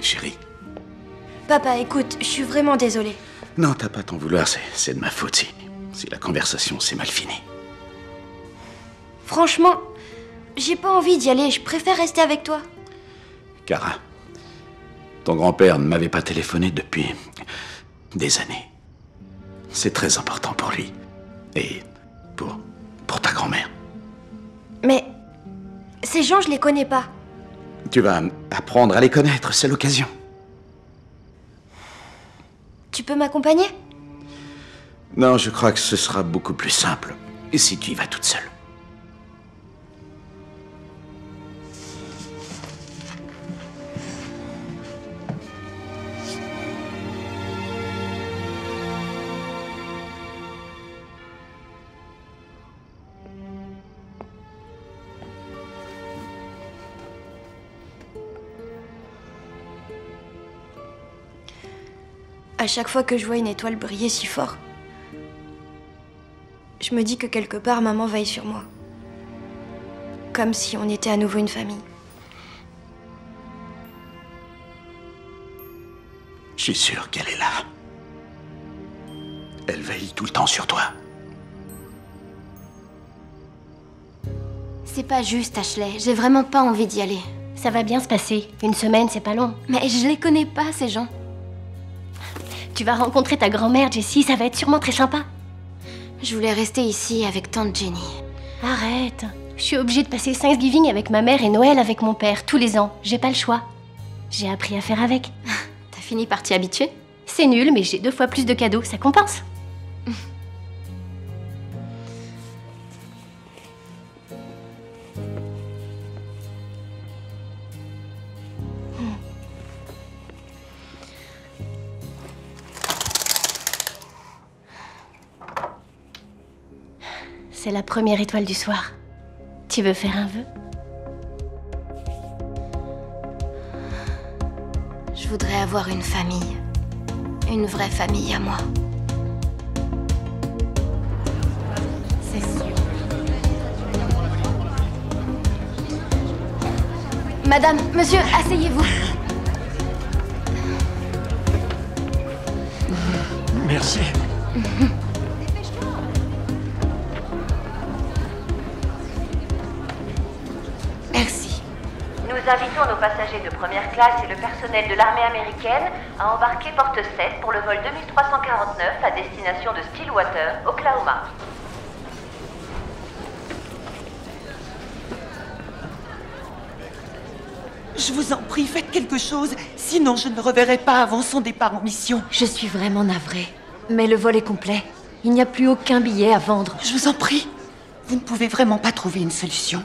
chérie. Papa, écoute, je suis vraiment désolée. Non, t'as pas à t'en vouloir, c'est de ma faute si la conversation s'est mal finie. Franchement, j'ai pas envie d'y aller, je préfère rester avec toi. Kara, ton grand-père ne m'avait pas téléphoné depuis des années. C'est très important pour lui. Et pour ta grand-mère. Mais ces gens, je les connais pas. Tu vas apprendre à les connaître, c'est l'occasion. Tu peux m'accompagner? Non, je crois que ce sera beaucoup plus simple si tu y vas toute seule. À chaque fois que je vois une étoile briller si fort, je me dis que quelque part, maman veille sur moi. Comme si on était à nouveau une famille. Je suis sûr qu'elle est là. Elle veille tout le temps sur toi. C'est pas juste, Ashley. J'ai vraiment pas envie d'y aller. Ça va bien se passer. Une semaine, c'est pas long. Mais je les connais pas, ces gens. Tu vas rencontrer ta grand-mère, Jessie, ça va être sûrement très sympa. Je voulais rester ici avec tante Jenny. Arrête. Je suis obligée de passer Thanksgiving avec ma mère et Noël avec mon père, tous les ans. J'ai pas le choix. J'ai appris à faire avec. T'as fini par t'y habituer? C'est nul, mais j'ai 2 fois plus de cadeaux, ça compense. C'est la première étoile du soir. Tu veux faire un vœu? Je voudrais avoir une famille. Une vraie famille à moi. C'est sûr. Madame, monsieur, asseyez-vous. Merci. Merci. Nous invitons nos passagers de première classe et le personnel de l'armée américaine à embarquer porte 7 pour le vol 2349 à destination de Stillwater, Oklahoma. Je vous en prie, faites quelque chose, sinon je ne le reverrai pas avant son départ en mission. Je suis vraiment navrée, mais le vol est complet. Il n'y a plus aucun billet à vendre. Je vous en prie, vous ne pouvez vraiment pas trouver une solution.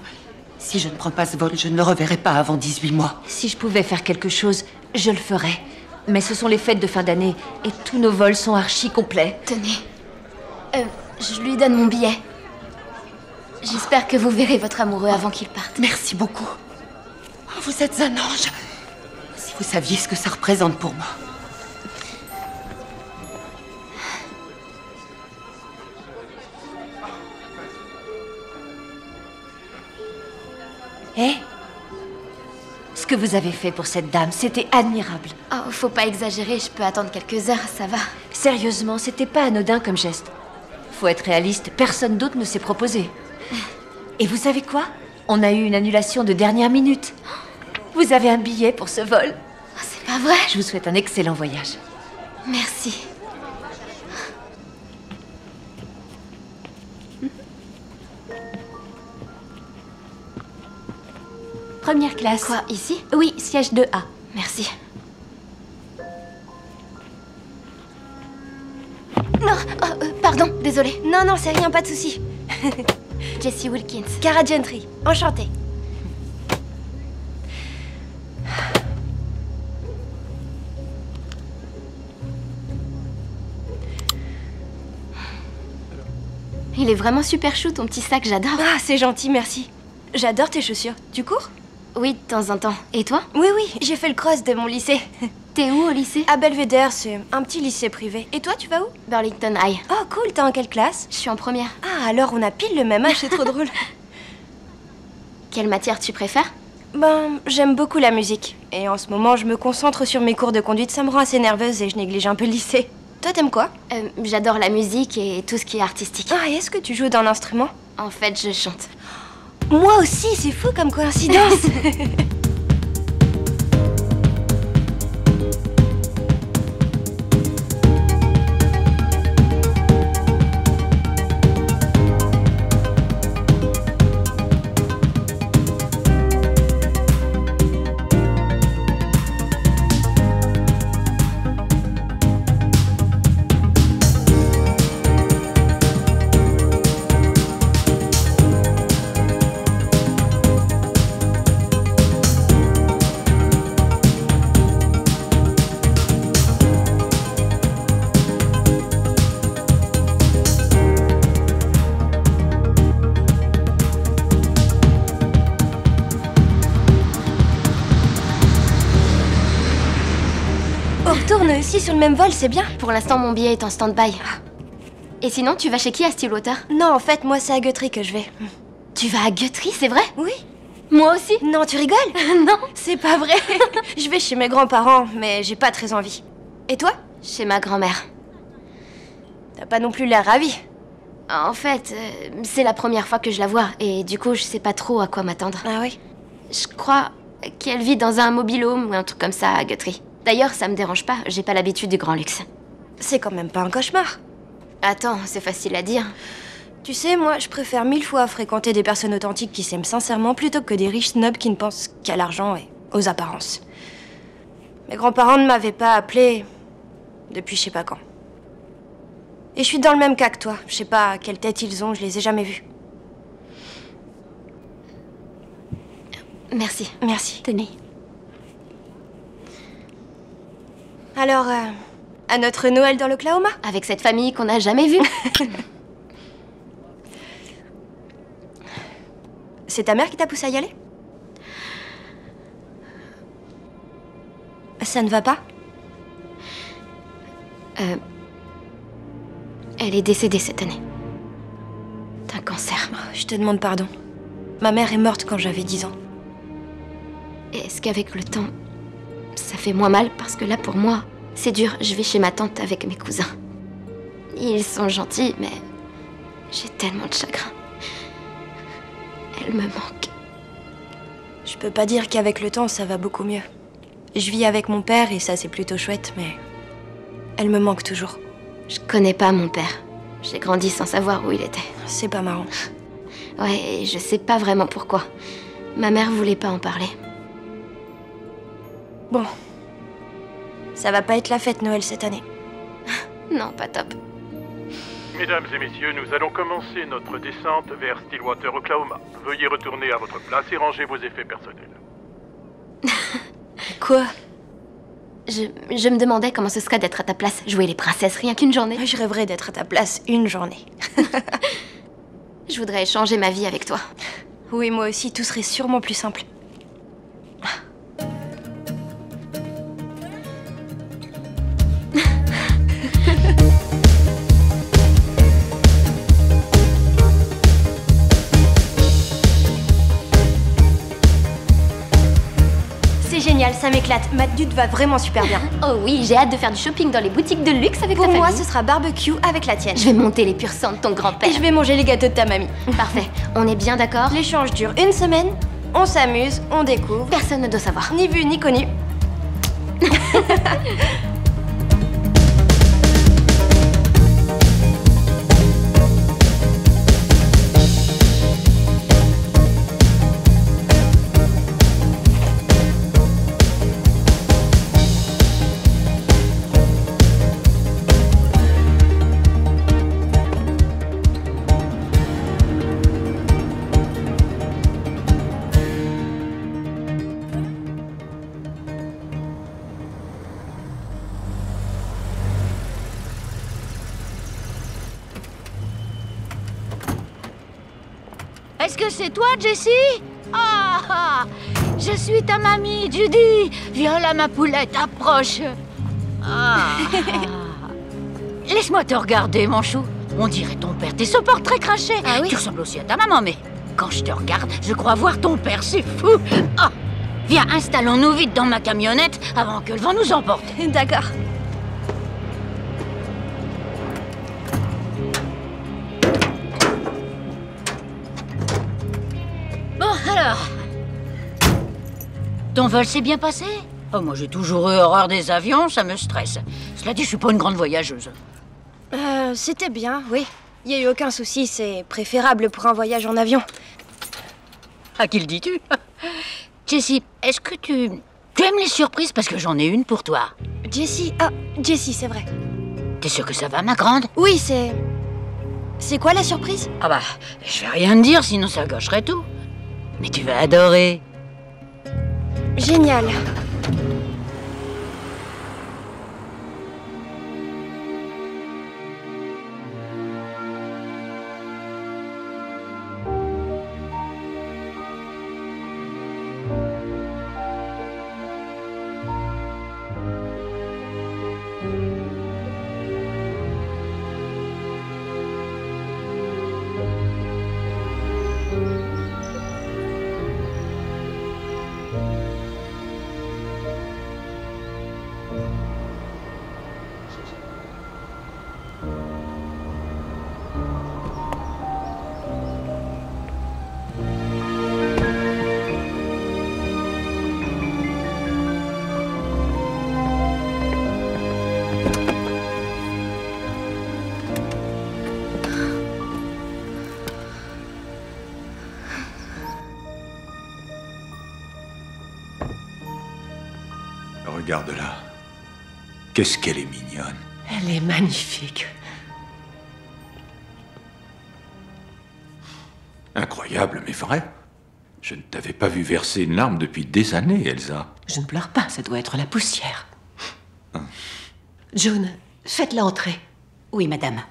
Si je ne prends pas ce vol, je ne le reverrai pas avant 18 mois. Si je pouvais faire quelque chose, je le ferais. Mais ce sont les fêtes de fin d'année et tous nos vols sont archi complets. Tenez. Je lui donne mon billet. J'espère que vous verrez votre amoureux avant qu'il parte. Merci beaucoup. Oh, vous êtes un ange. Si vous saviez ce que ça représente pour moi. Hé, ce que vous avez fait pour cette dame, c'était admirable. Oh, faut pas exagérer, je peux attendre quelques heures, ça va. Sérieusement, c'était pas anodin comme geste. Faut être réaliste, personne d'autre ne s'est proposé. Et vous savez quoi? On a eu une annulation de dernière minute. Vous avez un billet pour ce vol. Oh, c'est pas vrai? Je vous souhaite un excellent voyage. Merci. Première classe. Quoi, ici? Oui, siège 2A. Merci. Non, pardon, désolée. Non, non, c'est rien, pas de souci. Jessie Wilkins. Kara Gentry, enchantée. Il est vraiment super chou, ton petit sac, j'adore. Ah, c'est gentil, merci. J'adore tes chaussures. Tu cours? Oui, de temps en temps. Et toi? Oui, oui, j'ai fait le cross de mon lycée. T'es où au lycée? À Belvedere, c'est un petit lycée privé. Et toi, tu vas où? Burlington High. Oh, cool, t'es en quelle classe? Je suis en première. Ah, alors on a pile le même âge, c'est trop drôle. Quelle matière tu préfères? Ben, j'aime beaucoup la musique. Et en ce moment, je me concentre sur mes cours de conduite. Ça me rend assez nerveuse et je néglige un peu le lycée. Toi, t'aimes quoi? J'adore la musique et tout ce qui est artistique. Ah, et est-ce que tu joues d'un instrument? En fait, je chante. Moi aussi, c'est fou comme coïncidence. On retourne aussi sur le même vol, c'est bien. Pour l'instant, mon billet est en stand-by. Et sinon, tu vas chez qui à Stillwater? Non, en fait, moi, c'est à Guthrie que je vais. Tu vas à Guthrie, c'est vrai? Oui. Moi aussi? Non, tu rigoles? Non. C'est pas vrai. Je vais chez mes grands-parents, mais j'ai pas très envie. Et toi? Chez ma grand-mère. T'as pas non plus l'air ravie. En fait, c'est la première fois que je la vois, et du coup, je sais pas trop à quoi m'attendre. Ah oui? Je crois qu'elle vit dans un mobile home ou un truc comme ça à Guthrie. D'ailleurs, ça me dérange pas, j'ai pas l'habitude du grand luxe. C'est quand même pas un cauchemar. Attends, c'est facile à dire. Tu sais, moi, je préfère 1000 fois fréquenter des personnes authentiques qui s'aiment sincèrement plutôt que des riches snobs qui ne pensent qu'à l'argent et aux apparences. Mes grands-parents ne m'avaient pas appelé depuis je sais pas quand. Et je suis dans le même cas que toi. Je sais pas quelle tête ils ont, je les ai jamais vus. Merci. Merci. Tenez. Alors, à notre Noël dans l'Oklahoma? Avec cette famille qu'on n'a jamais vue. C'est ta mère qui t'a poussé à y aller? Ça ne va pas? Elle est décédée cette année. D'un cancer. Je te demande pardon. Ma mère est morte quand j'avais 10 ans. Est-ce qu'avec le temps, ça fait moins mal? Parce que là, pour moi, c'est dur. Je vais chez ma tante avec mes cousins. Ils sont gentils, mais j'ai tellement de chagrin. Elle me manque. Je peux pas dire qu'avec le temps, ça va beaucoup mieux. Je vis avec mon père et ça, c'est plutôt chouette, mais elle me manque toujours. Je connais pas mon père. J'ai grandi sans savoir où il était. C'est pas marrant. Ouais, et je sais pas vraiment pourquoi. Ma mère voulait pas en parler. Bon. Ça va pas être la fête Noël cette année. Non, pas top. Mesdames et messieurs, nous allons commencer notre descente vers Stillwater, Oklahoma. Veuillez retourner à votre place et ranger vos effets personnels. Quoi? Je me demandais comment ce serait d'être à ta place, jouer les princesses rien qu'une journée. Je rêverais d'être à ta place une journée. Je voudrais changer ma vie avec toi. Oui, moi aussi, tout serait sûrement plus simple. C'est génial, ça m'éclate. Ma dude va vraiment super bien. Oh oui, j'ai hâte de faire du shopping dans les boutiques de luxe avec ta famille. Pour moi, ce sera barbecue avec la tienne. Je vais monter les pur sang de ton grand-père. Et je vais manger les gâteaux de ta mamie. Parfait, on est bien d'accord? L'échange dure une semaine, on s'amuse, on découvre. Personne ne doit savoir. Ni vu ni connu. Est-ce que c'est toi, Jessie? Ah, je suis ta mamie, Judy. Viens là, ma poulette, approche. Ah. Laisse-moi te regarder, mon chou. On dirait ton père. T'es ce portrait craché. Ah oui? Tu ressembles aussi à ta maman, mais Quand je te regarde, je crois voir ton père, c'est fou. Ah, viens, installons-nous vite dans ma camionnette avant que le vent nous emporte. D'accord. Bon, alors... Ton vol s'est bien passé? Oh, moi, j'ai toujours eu horreur des avions, ça me stresse. Cela dit, je suis pas une grande voyageuse. C'était bien, oui. Il n'y a eu aucun souci, c'est préférable pour un voyage en avion. À qui le dis-tu? Jessie, est-ce que tu aimes les surprises? Parce que j'en ai une pour toi. Jessie, ah, Jessie, c'est vrai. T'es sûre que ça va, ma grande? Oui, c'est... C'est quoi la surprise? Ah bah, je vais rien te dire, sinon ça gâcherait tout. Mais tu vas adorer. Génial. Regarde-la. Qu'est-ce qu'elle est mignonne. Elle est magnifique. Incroyable, mais vrai. Je ne t'avais pas vu verser une larme depuis des années, Elsa. Je ne pleure pas, ça doit être la poussière. June, faites-la entrer. Oui, madame.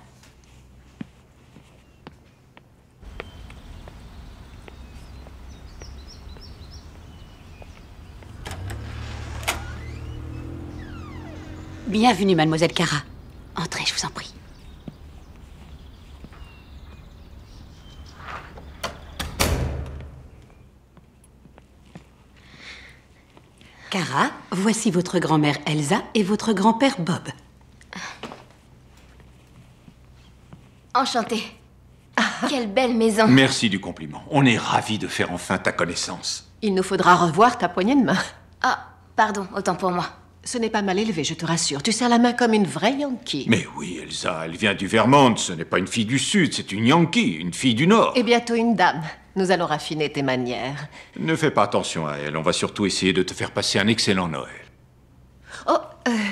Bienvenue, mademoiselle Kara. Entrez, je vous en prie. Kara, voici votre grand-mère Elsa et votre grand-père Bob. Enchantée. Quelle belle maison. Merci du compliment. On est ravis de faire enfin ta connaissance. Il nous faudra revoir ta poignée de main. Ah, pardon, autant pour moi. Ce n'est pas mal élevé, je te rassure. Tu serres la main comme une vraie Yankee. Mais oui, Elsa, elle vient du Vermont. Ce n'est pas une fille du Sud, c'est une Yankee, une fille du Nord. Et bientôt une dame. Nous allons raffiner tes manières. Ne fais pas attention à elle. On va surtout essayer de te faire passer un excellent Noël. Oh,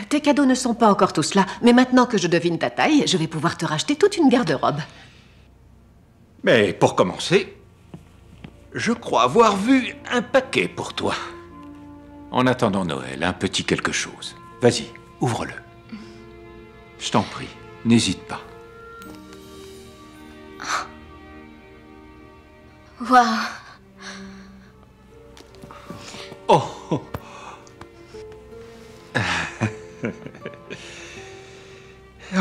tes cadeaux ne sont pas encore tous là. Mais maintenant que je devine ta taille, je vais pouvoir te racheter toute une garde-robe. Mais pour commencer, je crois avoir vu un paquet pour toi. En attendant Noël, un petit quelque chose. Vas-y, ouvre-le. Je t'en prie, n'hésite pas. Waouh. Oh, oh. Oh.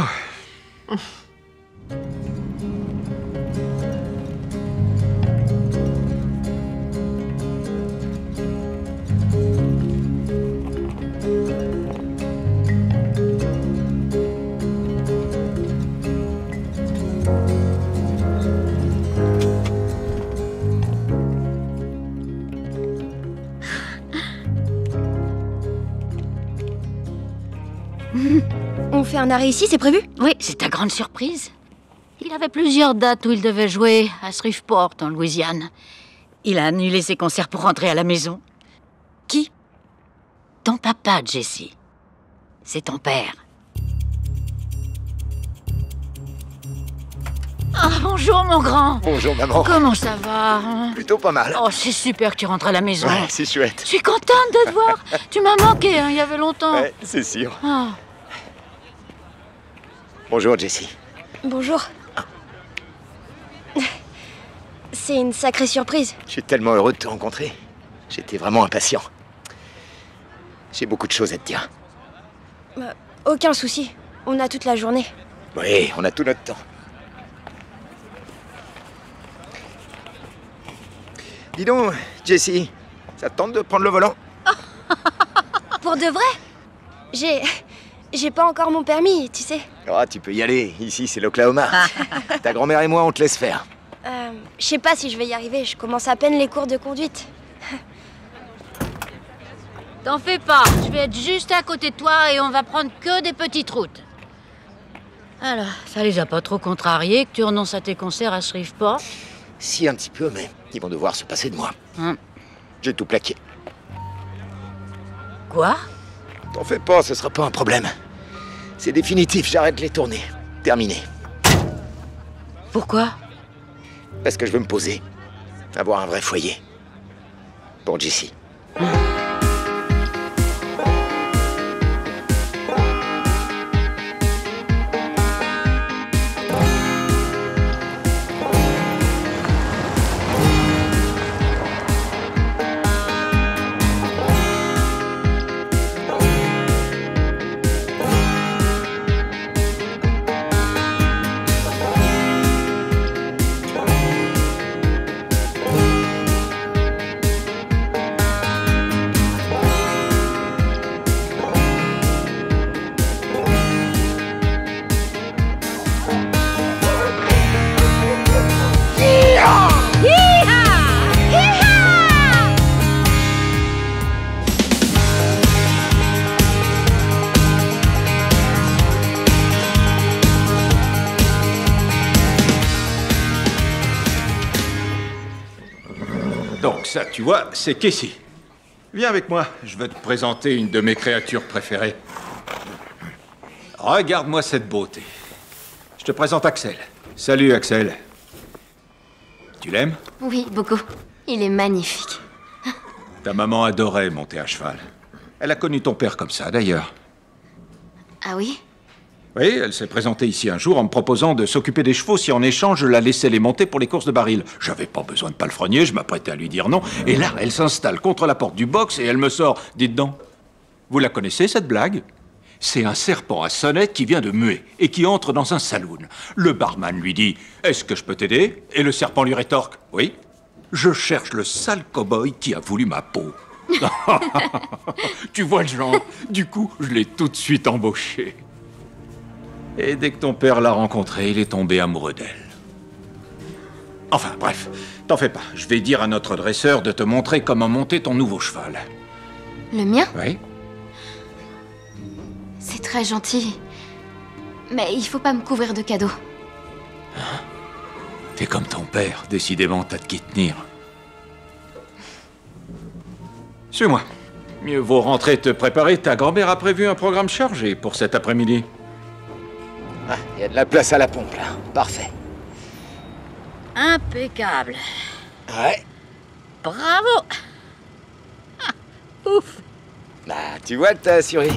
On fait un arrêt ici, c'est prévu? Oui, c'est ta grande surprise. Il avait plusieurs dates où il devait jouer à Shreveport, en Louisiane. Il a annulé ses concerts pour rentrer à la maison. Qui? Ton papa, Jessie. C'est ton père. Ah, bonjour, mon grand. Bonjour, maman. Comment ça va, hein? Plutôt pas mal. Oh, c'est super que tu rentres à la maison. Ouais, c'est chouette. Je suis contente de te voir. Tu m'as manqué, hein, il y avait longtemps. Ouais, c'est sûr. Ah. Bonjour, Jessie. Bonjour. C'est une sacrée surprise. Je suis tellement heureux de te rencontrer. J'étais vraiment impatient. J'ai beaucoup de choses à te dire. Aucun souci. On a toute la journée. Oui, on a tout notre temps. Dis donc, Jessie, ça te tente de prendre le volant? Pour de vrai? J'ai pas encore mon permis, tu sais. Oh, tu peux y aller. Ici, c'est l'Oklahoma. Ta grand-mère et moi, on te laisse faire. Je sais pas si je vais y arriver. Je commence à peine les cours de conduite. T'en fais pas, je vais être juste à côté de toi et on va prendre que des petites routes. Alors, ça les a pas trop contrariés que tu renonces à tes concerts à Shreveport? Si, un petit peu, mais ils vont devoir se passer de moi. Hein? J'ai tout plaqué. Quoi? T'en fais pas, ce sera pas un problème. C'est définitif, j'arrête les tournées. Terminé. Pourquoi? Parce que je veux me poser. Avoir un vrai foyer. Pour Jessie. Donc ça, tu vois, c'est Casey. Viens avec moi, je veux te présenter une de mes créatures préférées. Regarde-moi cette beauté. Je te présente Axel. Salut, Axel. Tu l'aimes? Oui, beaucoup. Il est magnifique. Ta maman adorait monter à cheval. Elle a connu ton père comme ça, d'ailleurs. Ah oui? Oui, elle s'est présentée ici un jour en me proposant de s'occuper des chevaux si en échange je la laissais les monter pour les courses de baril. J'avais pas besoin de palefrenier, je m'apprêtais à lui dire non. Et là, elle s'installe contre la porte du box et elle me sort « Dites donc, vous la connaissez cette blague ? C'est un serpent à sonnette qui vient de muer et qui entre dans un saloon. Le barman lui dit « Est-ce que je peux t'aider ?» Et le serpent lui rétorque « Oui, je cherche le sale cow-boy qui a voulu ma peau. » Tu vois le genre. Du coup, je l'ai tout de suite embauché. Et dès que ton père l'a rencontrée, il est tombé amoureux d'elle. Enfin, bref, t'en fais pas. Je vais dire à notre dresseur de te montrer comment monter ton nouveau cheval. Le mien? Oui. C'est très gentil. Mais il faut pas me couvrir de cadeaux. Hein? T'es comme ton père, décidément, t'as de qui tenir. Suis-moi. Mieux vaut rentrer te préparer. Ta grand-mère a prévu un programme chargé pour cet après-midi. Ah, il y a de la place à la pompe, là. Parfait. Impeccable. Ouais. Bravo. Ah, ouf. Bah, tu vois que t'as assuré.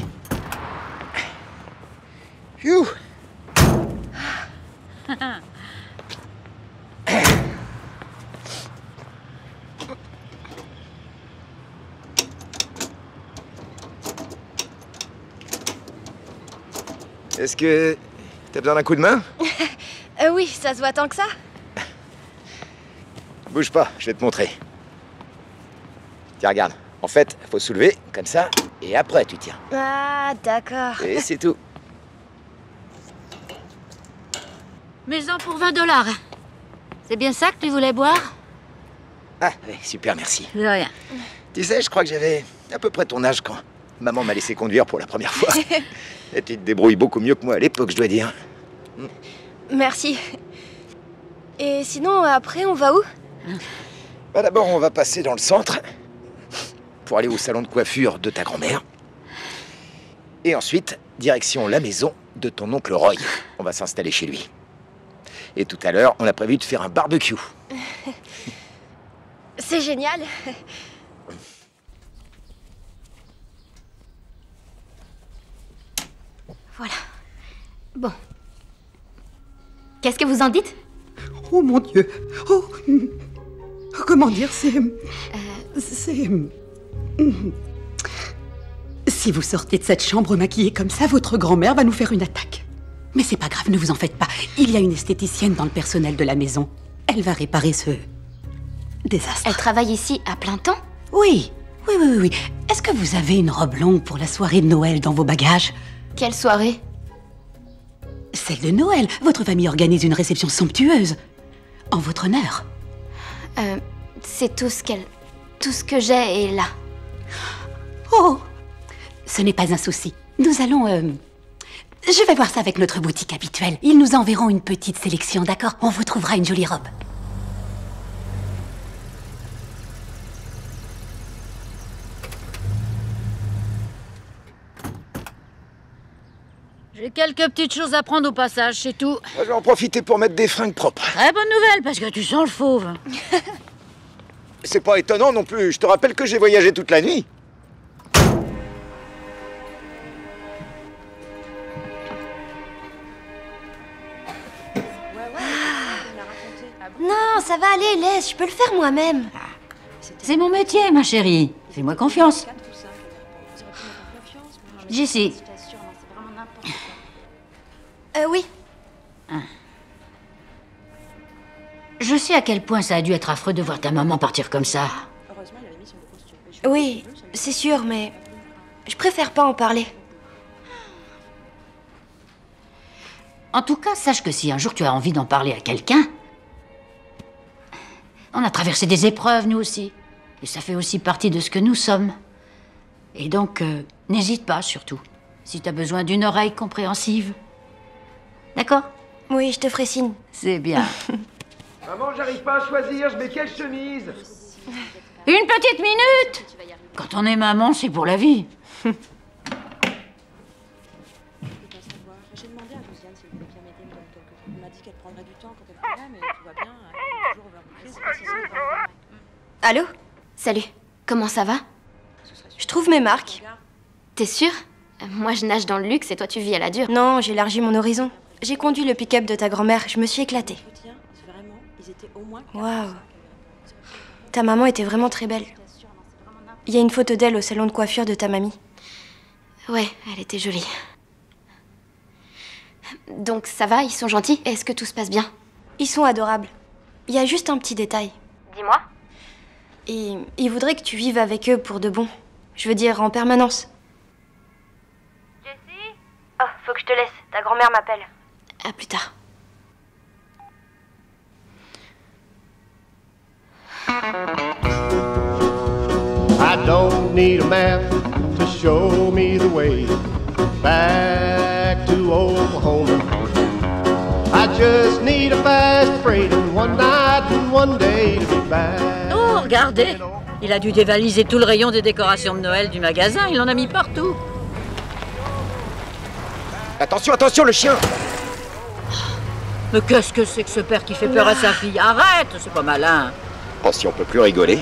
Phew. Est-ce que t'as besoin d'un coup de main? Oui, ça se voit tant que ça. Bouge pas, je vais te montrer. Tiens, regarde. En fait, faut soulever, comme ça, et après tu tiens. Ah, d'accord. Et c'est tout. Mets-en pour $20. C'est bien ça que tu voulais boire? Ah, oui, super, merci. De rien. Tu sais, je crois que j'avais à peu près ton âge quand maman m'a laissé conduire pour la première fois. Et tu te débrouilles beaucoup mieux que moi à l'époque, je dois dire. Merci. Et sinon, après, on va où? Bah d'abord, on va passer dans le centre pour aller au salon de coiffure de ta grand-mère. Et ensuite, direction la maison de ton oncle Roy. On va s'installer chez lui. Et tout à l'heure, on a prévu de faire un barbecue. C'est génial. Voilà. Bon. Qu'est-ce que vous en dites? Oh mon Dieu. Oh. Comment dire, c'est... Si vous sortez de cette chambre maquillée comme ça, votre grand-mère va nous faire une attaque. Mais c'est pas grave, ne vous en faites pas. Il y a une esthéticienne dans le personnel de la maison. Elle va réparer ce Désastre. Elle travaille ici à plein temps? Oui. Oui. Est-ce que vous avez une robe longue pour la soirée de Noël dans vos bagages? Quelle soirée? Celle de Noël. Votre famille organise une réception somptueuse. En votre honneur. C'est tout ce que j'ai est là. Oh! Ce n'est pas un souci. Nous allons... Je vais voir ça avec notre boutique habituelle. Ils nous enverront une petite sélection, d'accord? On vous trouvera une jolie robe. J'ai quelques petites choses à prendre au passage, c'est tout. Je vais en profiter pour mettre des fringues propres. Très bonne nouvelle, parce que tu sens le fauve. C'est pas étonnant non plus. Je te rappelle que j'ai voyagé toute la nuit. Non, ça va aller, laisse, je peux le faire moi-même. C'est mon métier, ma chérie. Fais-moi confiance. Jessie. Oui. Je sais à quel point ça a dû être affreux de voir ta maman partir comme ça. Oui, c'est sûr, mais je préfère pas en parler. En tout cas, sache que si un jour tu as envie d'en parler à quelqu'un... On a traversé des épreuves, nous aussi. Et ça fait aussi partie de ce que nous sommes. Et donc, n'hésite pas, surtout, si tu as besoin d'une oreille compréhensive. D'accord? Oui, je te ferai signe. C'est bien. Maman, j'arrive pas à choisir, je mets quelle chemise? Une petite minute! Quand on est maman, c'est pour la vie. Allô? Salut, comment ça va? Je trouve mes marques. T'es sûre? Moi, je nage dans le luxe et toi, tu vis à la dure. Non, j'ai élargi mon horizon. J'ai conduit le pick-up de ta grand-mère, je me suis éclatée. Waouh. Ta maman était vraiment très belle. Il y a une photo d'elle au salon de coiffure de ta mamie. Ouais, elle était jolie. Donc ça va, ils sont gentils? Est-ce que tout se passe bien? Ils sont adorables. Il y a juste un petit détail. Dis-moi. Et ils voudraient que tu vives avec eux pour de bon. Je veux dire, en permanence. Jessie? Oh, faut que je te laisse. Ta grand-mère m'appelle. À plus tard. I don't need a map to show me the way back to Oklahoma. I just need a fast freight and one night and one day to be back. Oh, regardez! Il a dû dévaliser tout le rayon des décorations de Noël du magasin. Il en a mis partout. Attention, attention, le chien! Mais qu'est-ce que c'est que ce père qui fait peur à sa fille? Arrête! C'est pas malin. Oh, si on peut plus rigoler.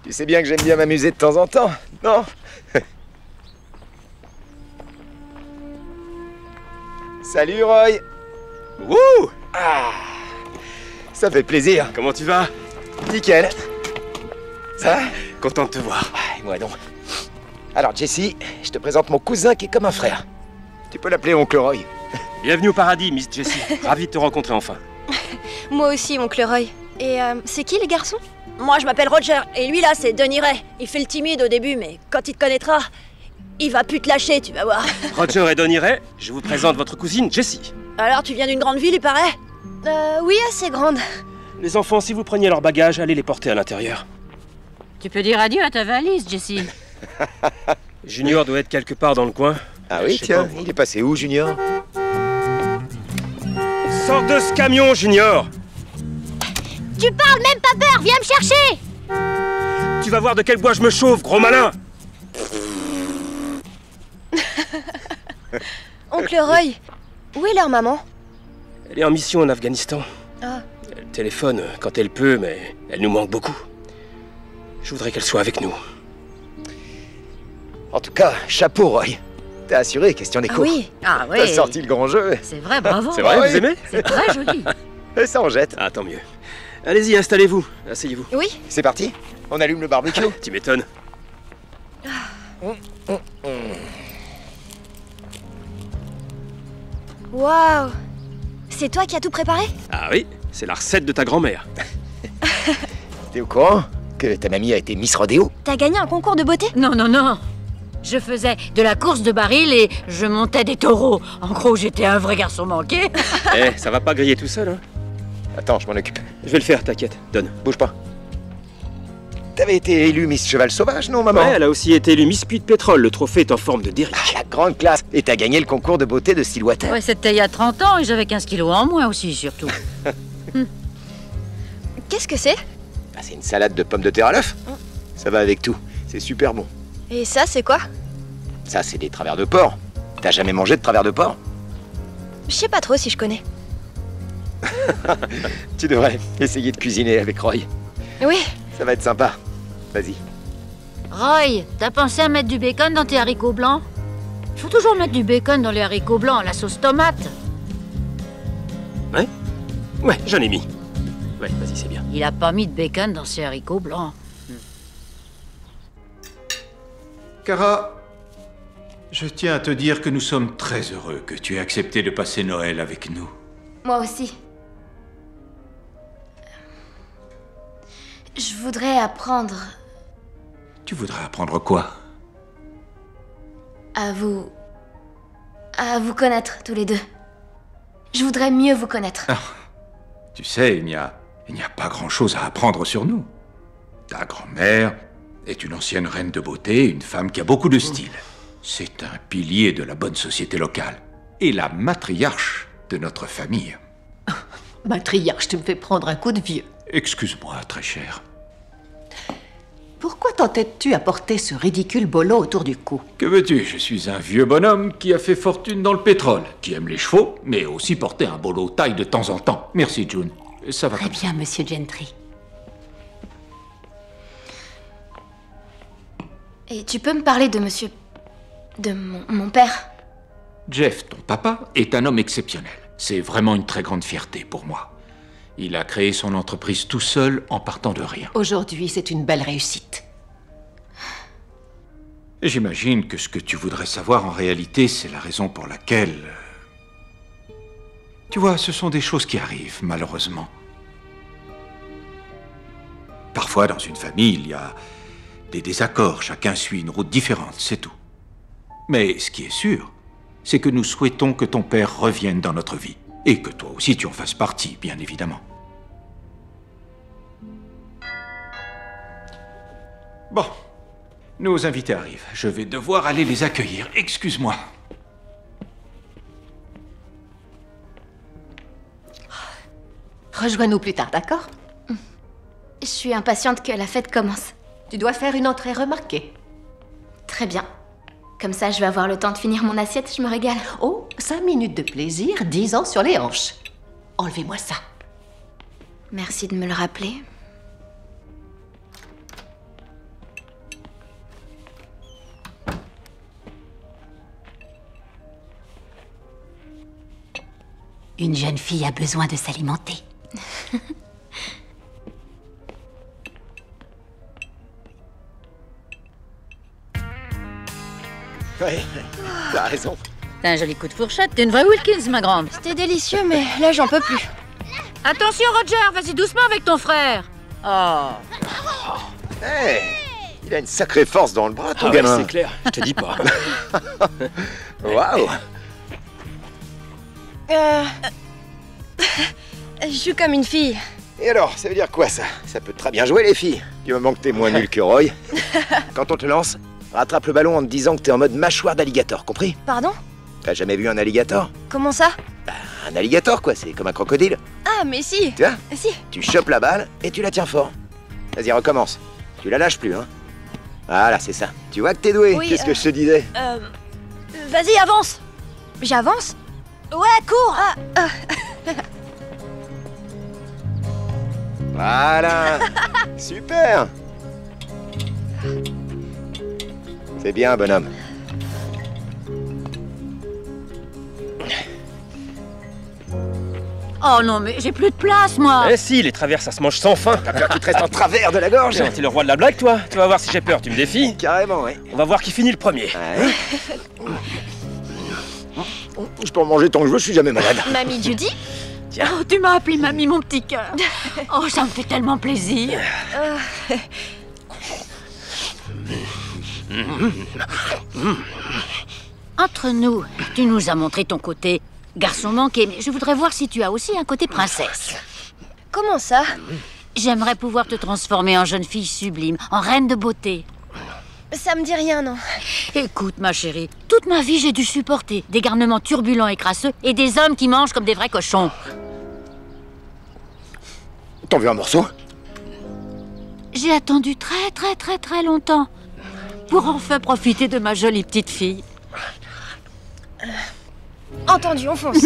Tu sais bien que j'aime bien m'amuser de temps en temps, non? Salut Roy! Wouh! Ah, ça fait plaisir. Comment tu vas? Nickel. Ça va? Content de te voir. Ah, et moi donc. Alors Jessie, je te présente mon cousin qui est comme un frère. Tu peux l'appeler Oncle Roy. Bienvenue au paradis, Miss Jessie. Ravi de te rencontrer enfin. Moi aussi, Oncle Roy. Et c'est qui les garçons? Moi, je m'appelle Roger, et lui là, c'est Denis Ray. Il fait le timide au début, mais quand il te connaîtra, il va plus te lâcher, tu vas voir. Roger et Donnie Ray, je vous présente votre cousine Jessie. Alors, tu viens d'une grande ville, il paraît? Oui, assez grande. Les enfants, si vous preniez leurs bagages, allez les porter à l'intérieur. Tu peux dire adieu à ta valise, Jessie. Junior doit être quelque part dans le coin. Ah oui, tiens, il est passé où, Junior? Sors de ce camion, Junior! Tu parles même pas peur, viens me chercher! Tu vas voir de quel bois je me chauffe, gros malin! Oncle Roy, où est leur maman? Elle est en mission en Afghanistan. Ah. Elle téléphone quand elle peut, mais elle nous manque beaucoup. Je voudrais qu'elle soit avec nous. En tout cas, chapeau, Roy. T'as assuré, question d'écho. Oui. Ah oui. T'as sorti le grand jeu. C'est vrai, bravo. C'est vrai, vous aimez? C'est très joli. Et ça en jette. Ah, tant mieux. Allez-y, installez-vous. Asseyez-vous. Oui. C'est parti. On allume le barbecue. Tu m'étonnes. Waouh! C'est toi qui as tout préparé? Ah oui, c'est la recette de ta grand-mère. T'es au courant que ta mamie a été Miss Rodéo? T'as gagné un concours de beauté? Non, non, non. Je faisais de la course de baril et je montais des taureaux. En gros, j'étais un vrai garçon manqué. Eh, ça va pas griller tout seul, hein? Attends, je m'en occupe. Je vais le faire, t'inquiète. Donne. Bouge pas. T'avais été élue Miss Cheval Sauvage, non, maman? Ouais, elle a aussi été élue Miss Puits de Pétrole. Le trophée est en forme de Derrick. Ah, la grande classe. Et t'as gagné le concours de beauté de Stillwater. Ouais, c'était il y a 30 ans et j'avais 15 kilos en moins aussi, surtout. Qu'est-ce que c'est? Ah, c'est une salade de pommes de terre à l'œuf. Ça va avec tout. C'est super bon. Et ça, c'est quoi? Ça, c'est des travers de porc. T'as jamais mangé de travers de porc? Je sais pas trop si je connais. Tu devrais essayer de cuisiner avec Roy. Oui. Ça va être sympa. Vas-y. Roy, t'as pensé à mettre du bacon dans tes haricots blancs? Faut toujours mettre du bacon dans les haricots blancs, la sauce tomate. Ouais? Ouais, j'en ai mis. Ouais, vas-y, c'est bien. Il a pas mis de bacon dans ses haricots blancs. Kara, je tiens à te dire que nous sommes très heureux que tu aies accepté de passer Noël avec nous. Moi aussi. Je voudrais apprendre Tu voudrais apprendre quoi? à vous connaître tous les deux. Je voudrais mieux vous connaître. Tu sais, il n'y a pas grand-chose à apprendre sur nous. Ta grand-mère est une ancienne reine de beauté, une femme qui a beaucoup de style. C'est un pilier de la bonne société locale. Et la matriarche de notre famille. Matriarche, tu me fais prendre un coup de vieux. Excuse-moi, très cher. Pourquoi t'entêtes-tu à porter ce ridicule bolo autour du cou? Que veux-tu? Je suis un vieux bonhomme qui a fait fortune dans le pétrole, qui aime les chevaux, mais aussi porter un bolo taille de temps en temps. Merci, June. Ça va Très comme bien, monsieur Gentry. Et tu peux me parler de monsieur... de mon père? Jeff, ton papa, est un homme exceptionnel. C'est vraiment une très grande fierté pour moi. Il a créé son entreprise tout seul en partant de rien. Aujourd'hui, c'est une belle réussite. J'imagine que ce que tu voudrais savoir en réalité, c'est la raison pour laquelle... Tu vois, ce sont des choses qui arrivent, malheureusement. Parfois, dans une famille, il y a des désaccords. Chacun suit une route différente, c'est tout. Mais ce qui est sûr, c'est que nous souhaitons que ton père revienne dans notre vie. Et que toi aussi tu en fasses partie, bien évidemment. Bon, nos invités arrivent. Je vais devoir aller les accueillir. Excuse-moi. Rejoins-nous plus tard, d'accord? Je suis impatiente que la fête commence. Tu dois faire une entrée remarquée. Très bien. Comme ça, je vais avoir le temps de finir mon assiette, je me régale. Oh, 5 minutes de plaisir, 10 ans sur les hanches. Enlevez-moi ça. Merci de me le rappeler. Une jeune fille a besoin de s'alimenter. Ouais, t'as raison. T'as un joli coup de fourchette, t'es une vraie Wilkins, ma grande. C'était délicieux, mais là, j'en peux plus. Attention, Roger, vas-y doucement avec ton frère. Oh. Hey, il a une sacrée force dans le bras, ton ouais, gamin. c'est clair, je te dis pas. Waouh. Je joue comme une fille. Et alors, ça veut dire quoi, ça? Ça peut très bien jouer, les filles. Du moment que t'es moins nul que Roy. Quand on te lance, rattrape le ballon en te disant que t'es en mode mâchoire d'alligator, compris? Pardon? T'as jamais vu un alligator? Comment ça? Un alligator, quoi, c'est comme un crocodile. Ah, mais si. Tu vois? Si. Tu chopes la balle et tu la tiens fort. Vas-y, recommence. Tu la lâches plus, hein? Voilà, c'est ça. Tu vois que t'es doué. Oui, Qu'est-ce que je te disais? Vas-y, avance. J'avance? Ouais, cours. Voilà. Super. C'est bien, bonhomme. Oh non, mais j'ai plus de place, moi. Eh si, les travers, ça se mange sans fin. T'as peur qu'il te reste en travers de la gorge? T'es le roi de la blague, toi. Tu vas voir si j'ai peur, tu me défies. Carrément, oui. On va voir qui finit le premier. Ouais. Je peux en manger tant que je veux, je suis jamais malade. Mamie Judy? Tiens. Oh, tu m'as appelé mamie, mon petit cœur. Oh, ça me fait tellement plaisir. Entre nous, tu nous as montré ton côté garçon manqué, mais je voudrais voir si tu as aussi un côté princesse. Comment ça? J'aimerais pouvoir te transformer en jeune fille sublime, en reine de beauté. Ça me dit rien, non. Écoute, ma chérie, toute ma vie, j'ai dû supporter des garnements turbulents et crasseux et des hommes qui mangent comme des vrais cochons. T'en veux un morceau? J'ai attendu très longtemps pour enfin profiter de ma jolie petite fille. Entendu, on fonce.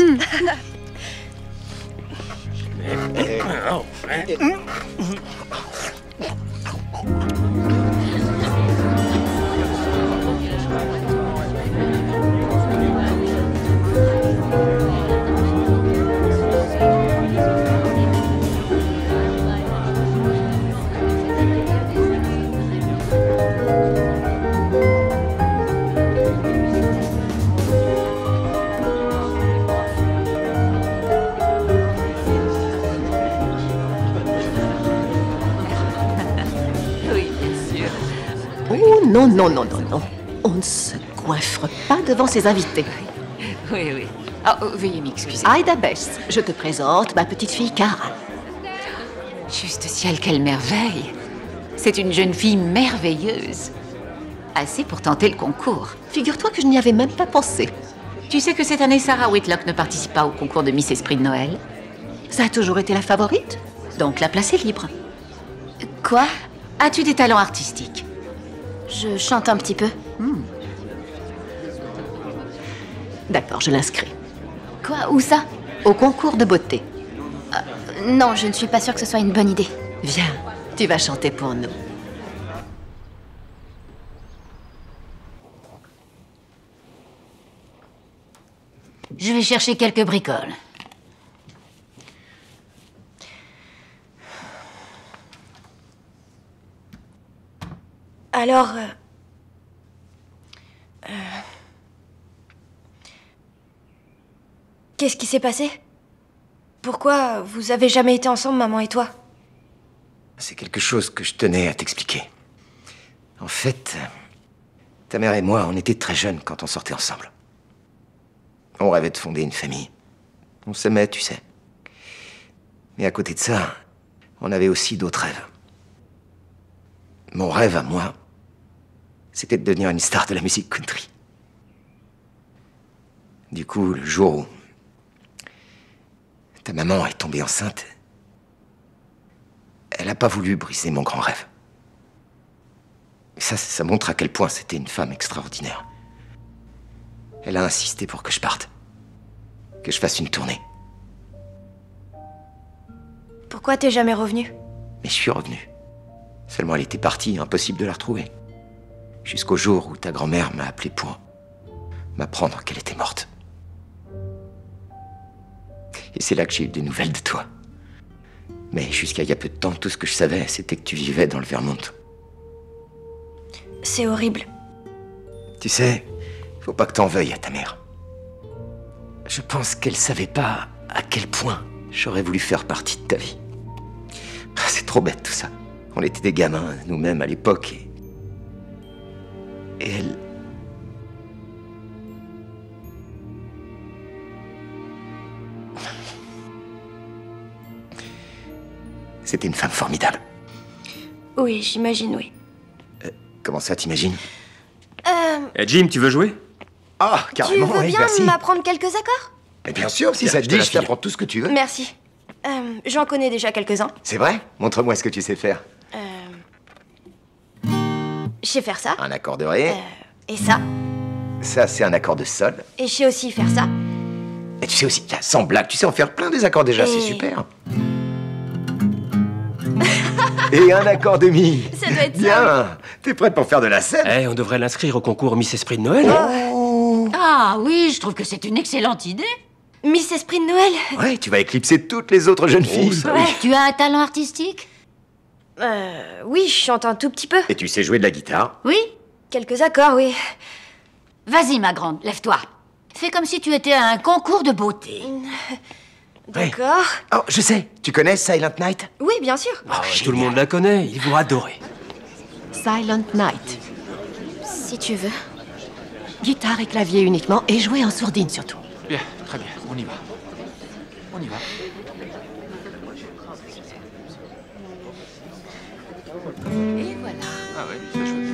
Oh non, non, non, non, non. On ne se coiffre pas devant ses invités. Oui, oui. Oh, veuillez m'excuser. Aïda Bess, je te présente ma petite fille Cara. Juste ciel, quelle merveille. C'est une jeune fille merveilleuse. Assez pour tenter le concours. Figure-toi que je n'y avais même pas pensé. Tu sais que cette année, Sarah Whitlock ne participe pas au concours de Miss Esprit de Noël? Ça a toujours été la favorite, donc la place est libre. Quoi? As-tu des talents artistiques? Je chante un petit peu. D'accord, je l'inscris. Quoi? Où ça? Au concours de beauté. Non, je ne suis pas sûre que ce soit une bonne idée. Viens, tu vas chanter pour nous. Je vais chercher quelques bricoles. Alors... Qu'est-ce qui s'est passé? Pourquoi vous avez jamais été ensemble, maman et toi? C'est quelque chose que je tenais à t'expliquer. En fait, ta mère et moi, on était très jeunes quand on sortait ensemble. On rêvait de fonder une famille. On s'aimait, tu sais. Mais à côté de ça, on avait aussi d'autres rêves. Mon rêve à moi, c'était de devenir une star de la musique country. Du coup, le jour où ta maman est tombée enceinte, elle n'a pas voulu briser mon grand rêve. Ça montre à quel point c'était une femme extraordinaire. Elle a insisté pour que je parte, que je fasse une tournée. Pourquoi t'es jamais revenu? Mais je suis revenu. Seulement elle était partie, impossible de la retrouver. Jusqu'au jour où ta grand-mère m'a appelé pour m'apprendre qu'elle était morte. Et c'est là que j'ai eu des nouvelles de toi. Mais jusqu'à il y a peu de temps, tout ce que je savais, c'était que tu vivais dans le Vermont. C'est horrible. Tu sais, faut pas que t'en veuilles à ta mère. Je pense qu'elle savait pas à quel point j'aurais voulu faire partie de ta vie. C'est trop bête tout ça. On était des gamins, nous-mêmes, à l'époque, et elle... C'était une femme formidable. Oui, j'imagine, oui. Comment ça, t'imagines? Jim, tu veux jouer? Ah, carrément, Tu veux oui, bien merci. m'apprendre quelques accords? Et bien sûr, si Tiens, ça te je te dit, la je file. t'apprends tout ce que tu veux. Merci. J'en connais déjà quelques-uns. C'est vrai? Montre-moi ce que tu sais faire. Je sais faire ça. Un accord de ré. Et ça. Ça, c'est un accord de sol. Et je sais aussi faire ça. Et tu sais aussi, tiens, sans blague, tu sais en faire plein des accords déjà, Et- c'est super. Et un accord de mi. Ça doit être ça. Bien. T'es prête pour faire de la scène? Eh, on devrait l'inscrire au concours Miss Esprit de Noël. Ah oui, je trouve que c'est une excellente idée. Miss Esprit de Noël. Ouais, tu vas éclipser toutes les autres jeunes filles. Ouais. Tu as un talent artistique? Oui, je chante un tout petit peu. Et tu sais jouer de la guitare? Oui. Quelques accords, oui. Vas-y, ma grande, lève-toi. Fais comme si tu étais à un concours de beauté. D'accord. Oh, je sais. Tu connais Silent Night? Oui, bien sûr. Tout le monde la connaît, ils vont adorer. Silent Night. Si tu veux. Guitare et clavier uniquement, et jouer en sourdine surtout. Bien, très bien, on y va. On y va. Et voilà. Ah oui, c'est chouette.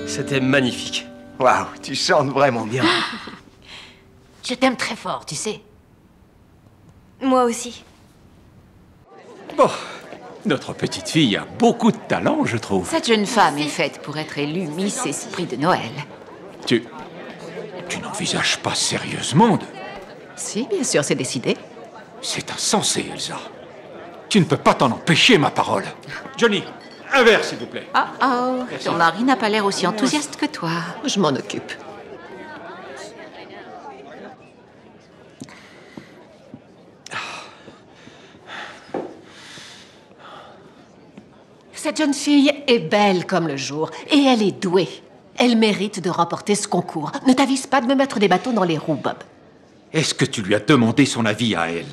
C'était magnifique. Waouh, tu chantes vraiment bien. Je t'aime très fort, tu sais. Moi aussi. Bon, notre petite fille a beaucoup de talent, je trouve. Cette jeune femme est faite pour être élue Miss Esprit de Noël. Tu n'envisages pas sérieusement de... Si, bien sûr, c'est décidé. C'est insensé, Elsa. Tu ne peux pas t'en empêcher, ma parole. Johnny, un verre, s'il vous plaît. Oh, ton mari n'a pas l'air aussi enthousiaste que toi. Je m'en occupe. Cette jeune fille est belle comme le jour, et elle est douée. Elle mérite de remporter ce concours. Ne t'avise pas de me mettre des bâtons dans les roues, Bob. Est-ce que tu lui as demandé son avis à elle?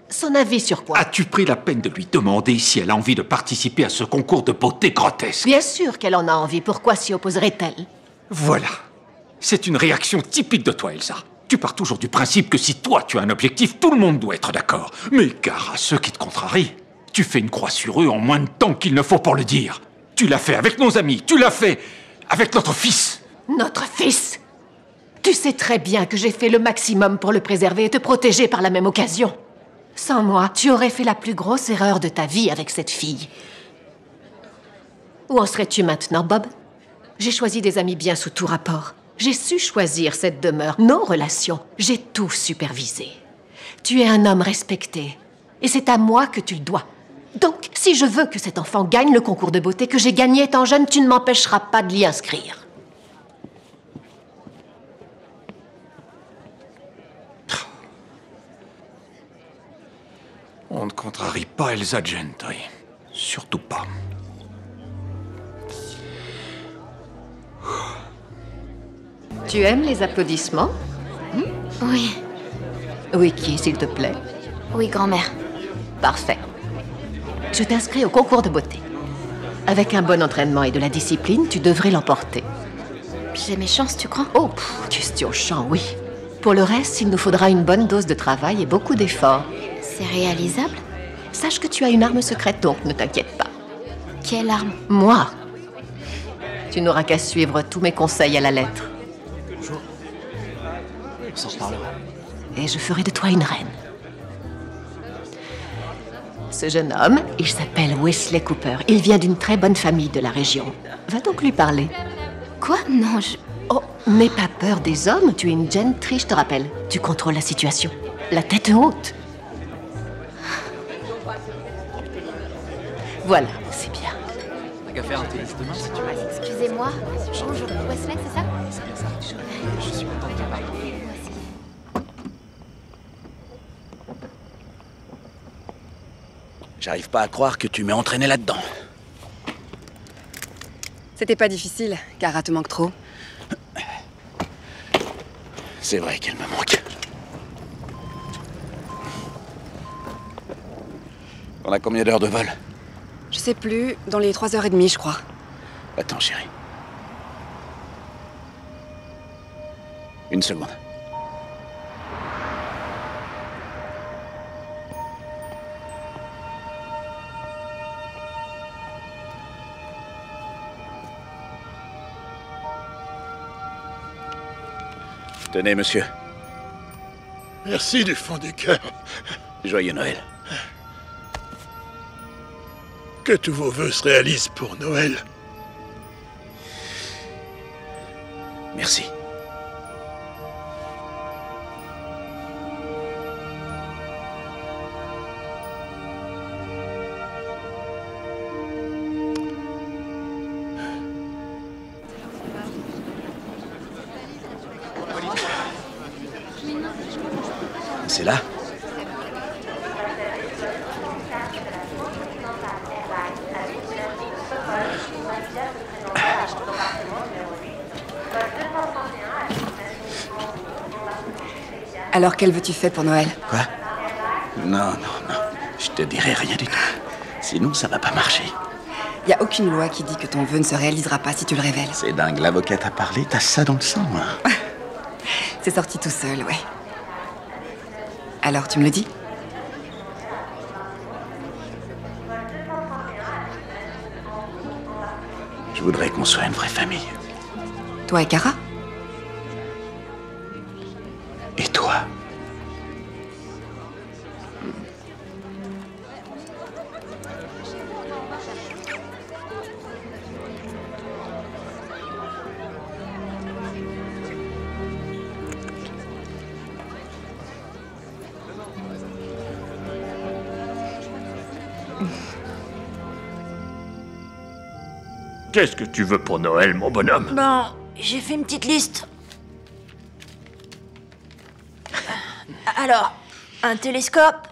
Son avis sur quoi? As-tu pris la peine de lui demander si elle a envie de participer à ce concours de beauté grotesque? Bien sûr qu'elle en a envie. Pourquoi s'y opposerait-elle? Voilà. C'est une réaction typique de toi, Elsa. Tu pars toujours du principe que si toi tu as un objectif, tout le monde doit être d'accord. Mais gare à ceux qui te contrarient. Tu fais une croix sur eux en moins de temps qu'il ne faut pour le dire. Tu l'as fait avec nos amis, tu l'as fait avec notre fils. Notre fils? Tu sais très bien que j'ai fait le maximum pour le préserver et te protéger par la même occasion. Sans moi, tu aurais fait la plus grosse erreur de ta vie avec cette fille. Où en serais-tu maintenant, Bob? J'ai choisi des amis bien sous tout rapport. J'ai su choisir cette demeure, nos relations. J'ai tout supervisé. Tu es un homme respecté. Et c'est à moi que tu le dois. Donc, si je veux que cet enfant gagne le concours de beauté que j'ai gagné étant jeune, tu ne m'empêcheras pas de l'y inscrire. On ne contrarie pas Elsa Gentry. Surtout pas. Tu aimes les applaudissements? Oui. Wiki, s'il te plaît. Oui, grand-mère. Parfait. Je t'inscris au concours de beauté. Avec un bon entraînement et de la discipline, tu devrais l'emporter. J'ai mes chances, tu crois? Oh, question champ, oui. Pour le reste, il nous faudra une bonne dose de travail et beaucoup d'efforts. C'est réalisable? Sache que tu as une arme secrète, donc ne t'inquiète pas. Quelle arme? Moi. Tu n'auras qu'à suivre tous mes conseils à la lettre. Bonjour. On s'en reparlera. Et je ferai de toi une reine. Ce jeune homme, il s'appelle Wesley Cooper. Il vient d'une très bonne famille de la région. Va donc lui parler. Quoi? Non, Oh, n'aie pas peur des hommes. Tu es une gentry, je te rappelle. Tu contrôles la situation. La tête haute. Voilà, c'est bien. T'as qu'à faire un tennis demain si tu veux. Excusez-moi. Bonjour, Wesley, c'est ça? C'est bien ça. Je suis content de te parler. J'arrive pas à croire que tu m'aies entraîné là-dedans. C'était pas difficile, Kara te manque trop. C'est vrai qu'elle me manque. On a combien d'heures de vol? Je sais plus, dans les 3h30, je crois. Attends, chérie. Une seconde. Tenez, monsieur. Merci du fond du cœur. Joyeux Noël. Que tous vos vœux se réalisent pour Noël. Merci. C'est là? Alors, quel veux-tu faire pour Noël? Quoi? Non, non, non. Je te dirai rien du tout. Sinon, ça va pas marcher. Y a aucune loi qui dit que ton vœu ne se réalisera pas si tu le révèles. C'est dingue, l'avocat t'a parlé, t'as ça dans le sang, hein. C'est sorti tout seul, ouais. Alors, tu me le dis? Je voudrais qu'on soit une vraie famille. Toi et Kara? Et toi? Qu'est-ce que tu veux pour Noël, mon bonhomme? Ben, j'ai fait une petite liste. Alors, un télescope.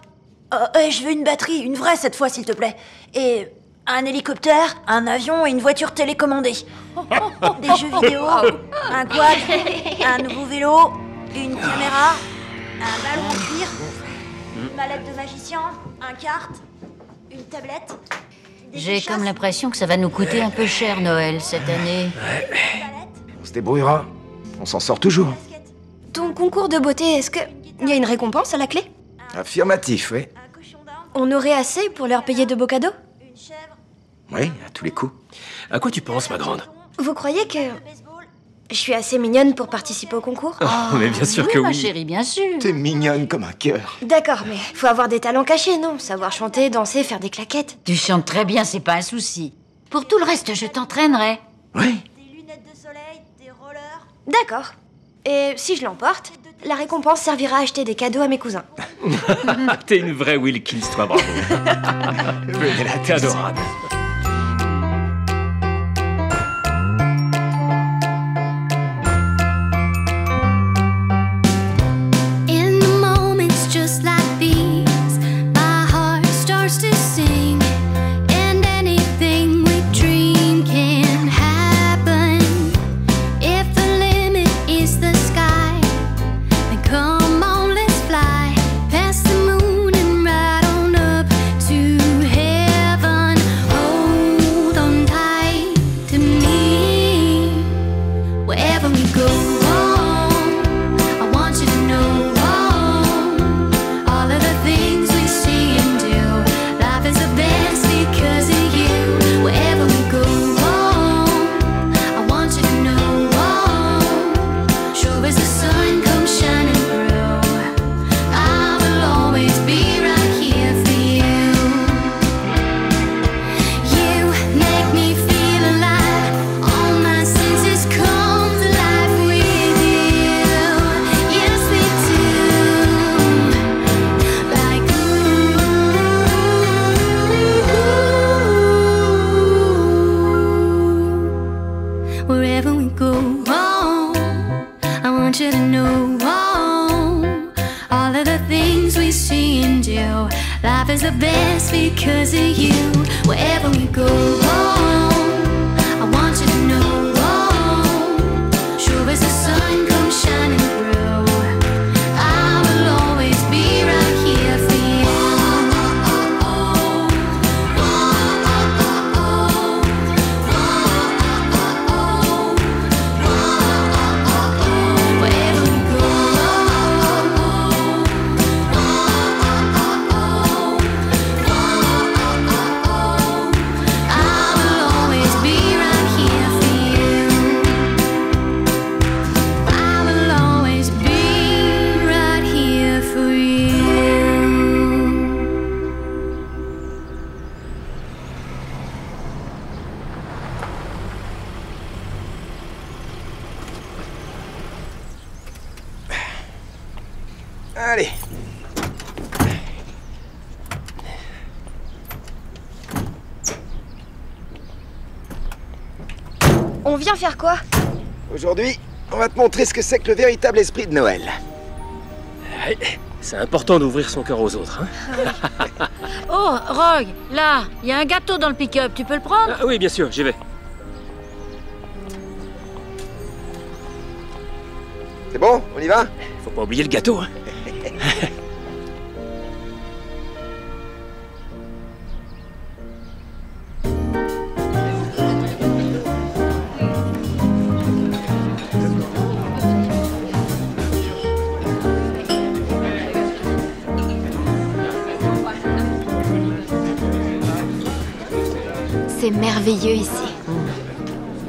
Je veux une batterie, une vraie cette fois, s'il te plaît. Et un hélicoptère, un avion et une voiture télécommandée. Des jeux vidéo, un quad, un nouveau vélo, une caméra, un ballon en cuir, une mallette de magicien, un kart, une tablette. J'ai comme l'impression que ça va nous coûter un peu cher, Noël, cette année. On se débrouillera. On s'en sort toujours. Ton concours de beauté, est-ce que y a une récompense à la clé? Affirmatif, oui. On aurait assez pour leur payer de beaux cadeaux? Oui, à tous les coups. À quoi tu penses, ma grande? Vous croyez que je suis assez mignonne pour participer au concours? Oh, mais bien sûr que ma oui. chérie, bien sûr. T'es mignonne comme un cœur. D'accord, mais faut avoir des talents cachés, non? Savoir chanter, danser, faire des claquettes. Tu chantes très bien, c'est pas un souci. Pour tout le reste, je t'entraînerai. Oui. D'accord. Et si je l'emporte, la récompense servira à acheter des cadeaux à mes cousins. T'es une vraie Wilkins, toi, bravo. T'es adorable. In the moments just like these, my heart starts to sing, and anything we dream can happen. If the limit is the sky, then come on, let's fly past the moon and right on up to heaven. Oh, life is the best because of you. Wherever we go, I want you to know. Sure as the sun comes shining through, I will always be right here for you. Wherever we go, I will always be right here for you. I will always be right here for you. Allez. On vient faire quoi? Aujourd'hui, on va te montrer ce que c'est que le véritable esprit de Noël. Ouais, c'est important d'ouvrir son cœur aux autres, hein. Oh, Roy, là, il y a un gâteau dans le pick-up, tu peux le prendre? Ah oui, bien sûr, j'y vais. C'est bon? On y va? Faut pas oublier le gâteau, hein. C'est merveilleux ici.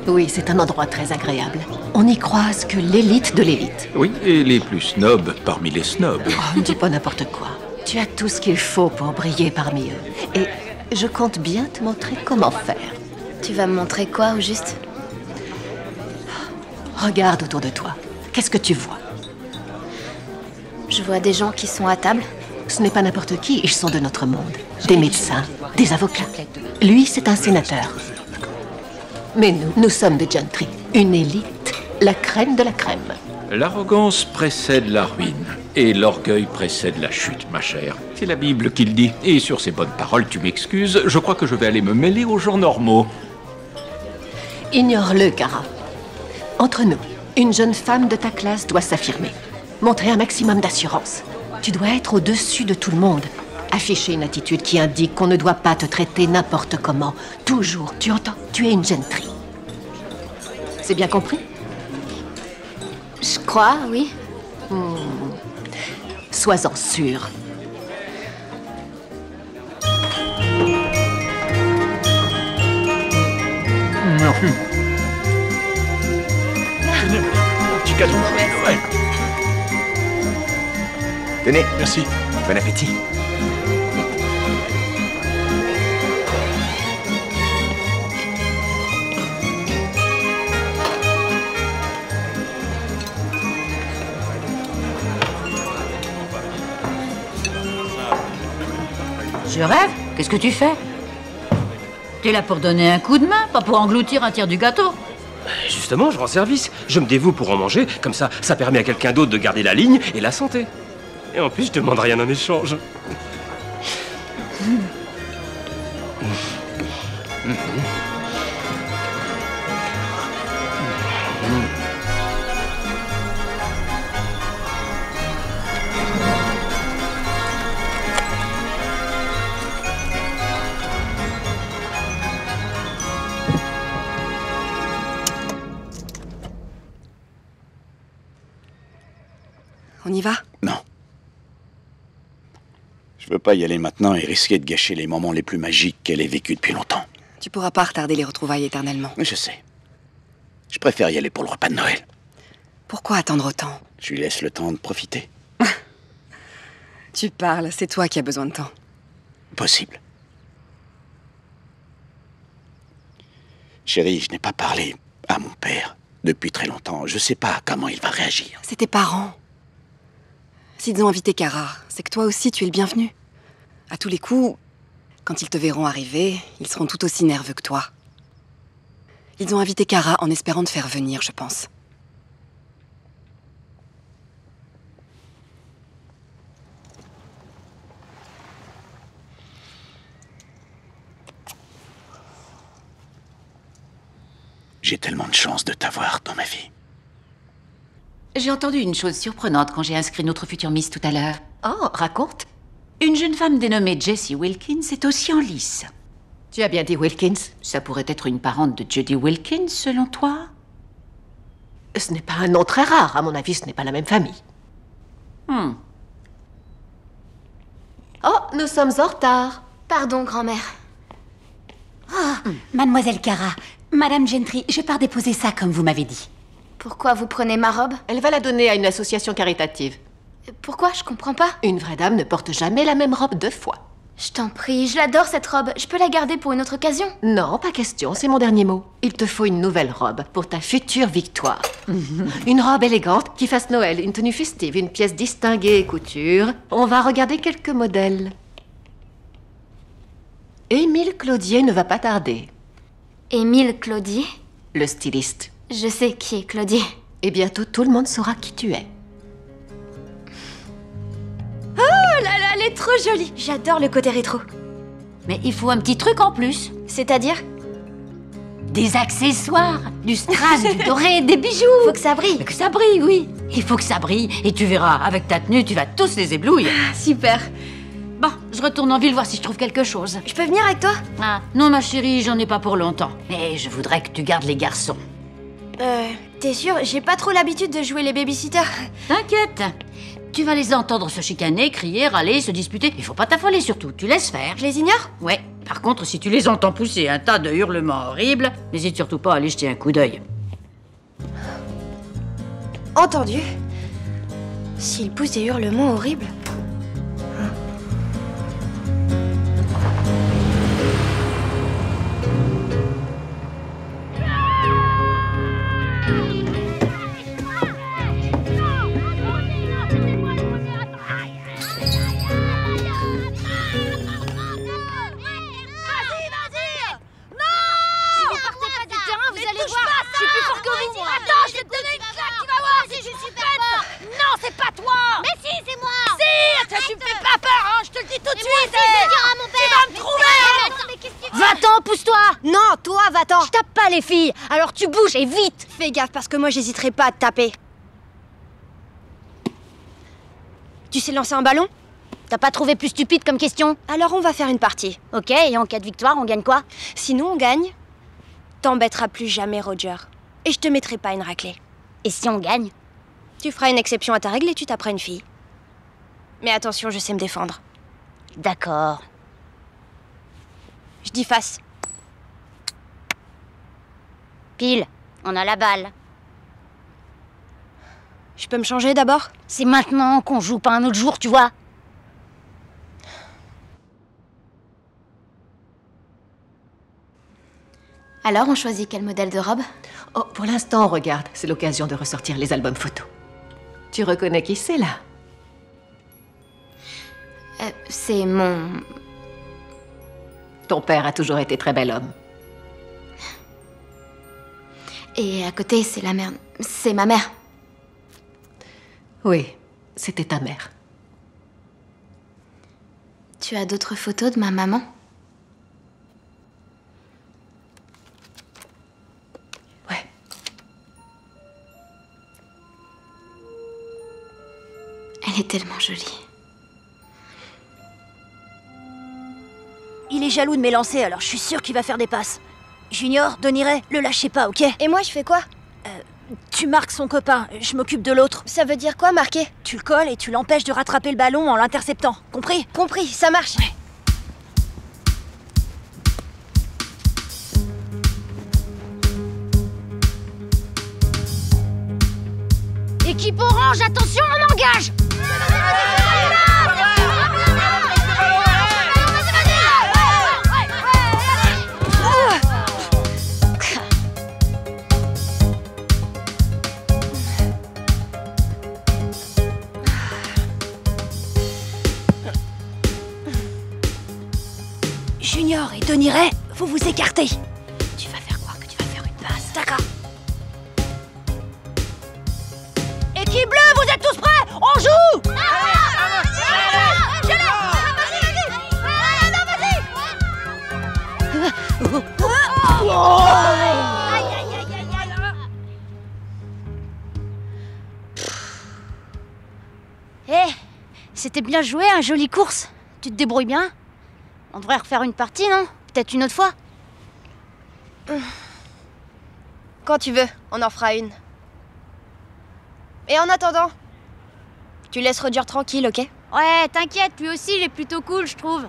Oui, c'est un endroit très agréable. On n'y croise que l'élite de l'élite. Oui, et les plus snobs parmi les snobs. Oh, ne dis pas n'importe quoi. Tu as tout ce qu'il faut pour briller parmi eux. Et je compte bien te montrer comment faire. Tu vas me montrer quoi, au juste? Regarde autour de toi. Qu'est-ce que tu vois? Je vois des gens qui sont à table. Ce n'est pas n'importe qui, ils sont de notre monde. Des médecins, des avocats. Lui, c'est un sénateur. Mais nous sommes des gentry. Une élite, la crème de la crème. L'arrogance précède la ruine, et l'orgueil précède la chute, ma chère. C'est la Bible qui le dit. Et sur ces bonnes paroles, tu m'excuses, je crois que je vais aller me mêler aux gens normaux. Ignore-le, Kara. Entre nous, une jeune femme de ta classe doit s'affirmer. Montrer un maximum d'assurance. Tu dois être au-dessus de tout le monde. Afficher une attitude qui indique qu'on ne doit pas te traiter n'importe comment. Toujours, tu entends? Tu es une gentry. C'est bien compris? Je crois, oui. Sois-en sûr. Merci. Tenez, un petit cadeau de Noël. Tenez. Merci. Bon appétit. Je rêve? Qu'est-ce que tu fais? T'es là pour donner un coup de main, pas pour engloutir un tiers du gâteau. Justement, je rends service. Je me dévoue pour en manger. Comme ça permet à quelqu'un d'autre de garder la ligne et la santé. Et en plus, je demande rien en échange. On y va? Non. Je veux pas y aller maintenant et risquer de gâcher les moments les plus magiques qu'elle ait vécus depuis longtemps. Tu pourras pas retarder les retrouvailles éternellement. Mais je sais. Je préfère y aller pour le repas de Noël. Pourquoi attendre autant? Je lui laisse le temps de profiter. Tu parles, c'est toi qui as besoin de temps. Possible. Chérie, je n'ai pas parlé à mon père depuis très longtemps. Je sais pas comment il va réagir. C'est tes parents. S'ils ont invité Kara, c'est que toi aussi tu es le bienvenu. À tous les coups, quand ils te verront arriver, ils seront tout aussi nerveux que toi. Ils ont invité Kara en espérant te faire venir, je pense. J'ai tellement de chance de t'avoir dans ma vie. J'ai entendu une chose surprenante quand j'ai inscrit notre future Miss tout à l'heure. Oh, raconte. Une jeune femme dénommée Jessie Wilkins est aussi en lice. Tu as bien dit Wilkins? Ça pourrait être une parente de Judy Wilkins, selon toi? Ce n'est pas un nom très rare. À mon avis, ce n'est pas la même famille. Oh, nous sommes en retard. Pardon, grand-mère. Oh, Mademoiselle Cara, Madame Gentry, je pars déposer ça comme vous m'avez dit. Pourquoi vous prenez ma robe? Elle va la donner à une association caritative. Pourquoi? Je comprends pas. Une vraie dame ne porte jamais la même robe 2 fois. Je t'en prie, je l'adore cette robe. Je peux la garder pour une autre occasion? Non, pas question, c'est mon dernier mot. Il te faut une nouvelle robe pour ta future victoire. Une robe élégante qui fasse Noël, une tenue festive, une pièce distinguée et couture. On va regarder quelques modèles. Émile Claudier ne va pas tarder. Émile Claudier? Le styliste. Je sais qui est Claudier. Et bientôt tout le monde saura qui tu es. Oh là là, elle est trop jolie. J'adore le côté rétro. Mais il faut un petit truc en plus. C'est-à-dire? Des accessoires, du strass, du doré, des bijoux. Faut que ça brille. Que ça brille, oui. Il faut que ça brille. Et tu verras, avec ta tenue, tu vas tous les éblouir. Super. Bon, je retourne en ville voir si je trouve quelque chose. Je peux venir avec toi? Ah, non, ma chérie, j'en ai pas pour longtemps. Mais je voudrais que tu gardes les garçons. T'es sûre? J'ai pas trop l'habitude de jouer les babysitters. T'inquiète. Tu vas les entendre se chicaner, crier, râler, se disputer. Il faut pas t'affoler surtout, tu laisses faire. Je les ignore? Ouais. Par contre, si tu les entends pousser un tas de hurlements horribles, n'hésite surtout pas à aller jeter un coup d'œil. Entendu. S'ils poussent des hurlements horribles... Je tape pas les filles, alors tu bouges et vite. Fais gaffe parce que moi j'hésiterai pas à te taper. Tu sais lancer un ballon? T'as pas trouvé plus stupide comme question? Alors on va faire une partie. Ok, et en cas de victoire, on gagne quoi? Sinon on gagne, t'embêteras plus jamais Roger. Et je te mettrai pas une raclée. Et si on gagne? Tu feras une exception à ta règle et tu taperas une fille. Mais attention, je sais me défendre. D'accord. Je dis face. Pile, on a la balle. Je peux me changer d'abord? C'est maintenant qu'on joue, pas un autre jour, tu vois. Alors, on choisit quel modèle de robe? Oh, pour l'instant, on regarde. C'est l'occasion de ressortir les albums photos. Tu reconnais qui c'est, là? C'est mon... Ton père a toujours été très bel homme. Et à côté, c'est la mère... C'est ma mère. Oui, c'était ta mère. Tu as d'autres photos de ma maman? Ouais. Elle est tellement jolie. Il est jaloux de m'élancer, alors je suis sûre qu'il va faire des passes. Junior, Doniret, le lâchez pas, ok? Et moi, je fais quoi? Tu marques son copain, je m'occupe de l'autre. Ça veut dire quoi, marquer? Tu le colles et tu l'empêches de rattraper le ballon en l'interceptant. Compris? Compris, ça marche. Ouais. Équipe orange, attention, on engage! Junior et Doniret, vous vous écartez. Tu vas faire croire que tu vas faire une passe. D'accord. Équipe bleue, vous êtes tous prêts? On joue! c'était bien joué, un joli course. Tu te débrouilles bien. On devrait refaire une partie, non? Peut-être une autre fois. Quand tu veux, on en fera une. Et en attendant, tu laisses Roger tranquille, ok? Ouais, t'inquiète, lui aussi, il est plutôt cool, je trouve.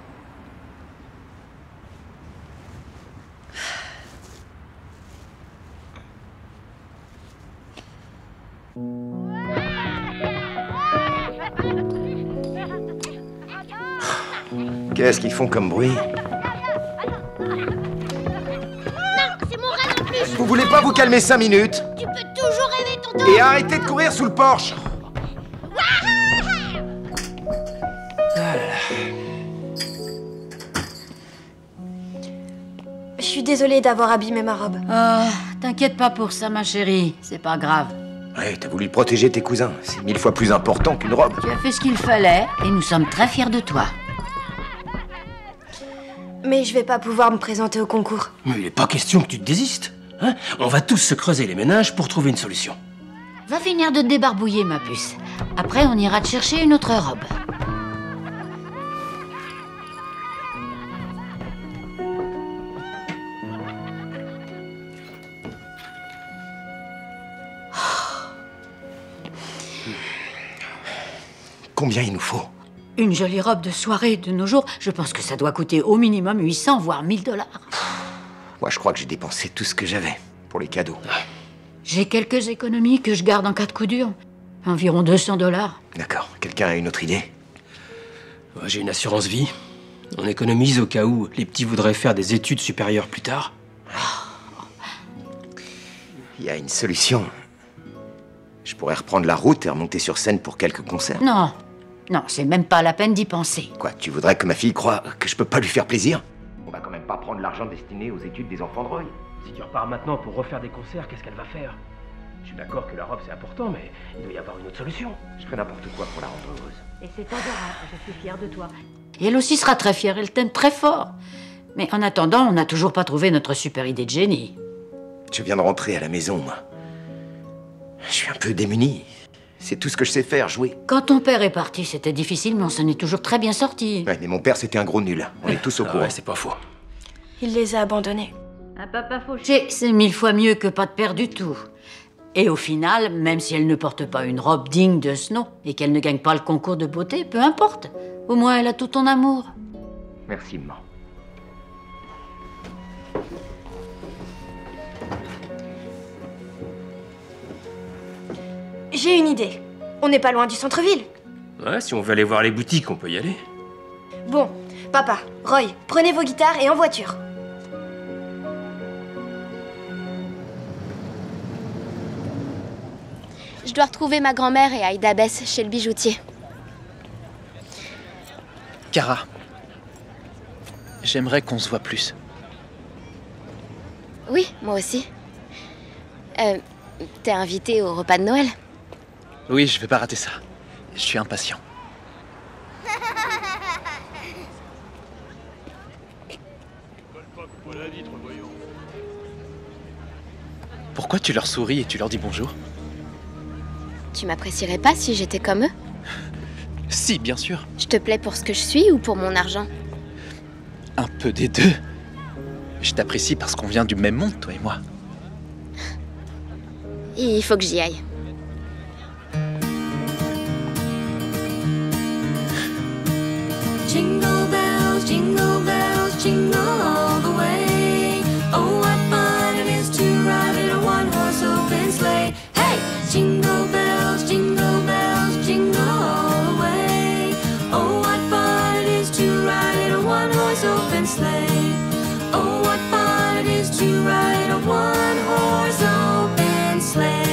Qu'est-ce qu'ils font comme bruit? Non, c'est mon rêve en plus. Vous voulez pas vous calmer 5 minutes? Tu peux toujours rêver, tonton. Et arrêtez de courir sous le porche. Je suis désolée d'avoir abîmé ma robe. Ah, t'inquiète pas pour ça, ma chérie. C'est pas grave. Ouais, t'as voulu protéger tes cousins. C'est 1000 fois plus important qu'une robe. Tu as fait ce qu'il fallait et nous sommes très fiers de toi. Mais je vais pas pouvoir me présenter au concours. Mais il n'est pas question que tu te désistes. Hein? On va tous se creuser les méninges pour trouver une solution. Va finir de te débarbouiller, ma puce. Après, on ira te chercher une autre robe. Combien il nous faut? Une jolie robe de soirée de nos jours, je pense que ça doit coûter au minimum 800 voire 1000 $. Moi, je crois que j'ai dépensé tout ce que j'avais pour les cadeaux. J'ai quelques économies que je garde en cas de coup dur. Environ 200 $. D'accord. Quelqu'un a une autre idée? Ouais, j'ai une assurance vie. On économise au cas où les petits voudraient faire des études supérieures plus tard. Il y a une solution. Je pourrais reprendre la route et remonter sur scène pour quelques concerts. Non, non, c'est même pas la peine d'y penser. Quoi, tu voudrais que ma fille croie que je peux pas lui faire plaisir? On va quand même pas prendre l'argent destiné aux études des enfants de Roy. Si tu repars maintenant pour refaire des concerts, qu'est-ce qu'elle va faire? Je suis d'accord que la robe c'est important, mais il doit y avoir une autre solution. Je ferai n'importe quoi pour la rendre heureuse. Et c'est adorable, je suis fière de toi. Et elle aussi sera très fière, elle t'aime très fort. Mais en attendant, on n'a toujours pas trouvé notre super idée de génie. Je viens de rentrer à la maison, moi. Je suis un peu démuni. C'est tout ce que je sais faire, jouer. Quand ton père est parti, c'était difficile, mais on s'en est toujours très bien sortis. Ouais, mais mon père, c'était un gros nul. On est tous au courant. Ouais, c'est pas faux. Il les a abandonnés. Un papa fauché, c'est 1000 fois mieux que pas de père du tout. Et au final, même si elle ne porte pas une robe digne de ce nom et qu'elle ne gagne pas le concours de beauté, peu importe. Au moins, elle a tout ton amour. Merci, maman. J'ai une idée. On n'est pas loin du centre-ville. Ouais, si on veut aller voir les boutiques, on peut y aller. Bon, papa, Roy, prenez vos guitares et en voiture. Je dois retrouver ma grand-mère et Aïda Bess chez le bijoutier. Kara, j'aimerais qu'on se voit plus. Oui, moi aussi. T'es invité au repas de Noël? Oui, je vais pas rater ça. Je suis impatient. Pourquoi tu leur souris et tu leur dis bonjour? Tu m'apprécierais pas si j'étais comme eux? Si, bien sûr. Je te plais pour ce que je suis ou pour mon argent? Un peu des deux. Je t'apprécie parce qu'on vient du même monde, toi et moi. Il faut que j'y aille. Jingle bells, jingle all the way. Oh, what fun it is to ride in a one-horse open sleigh. Hey! Jingle bells, jingle all the way. Oh, what fun it is to ride in a one-horse open sleigh. Oh, what fun it is to ride in a one-horse open sleigh.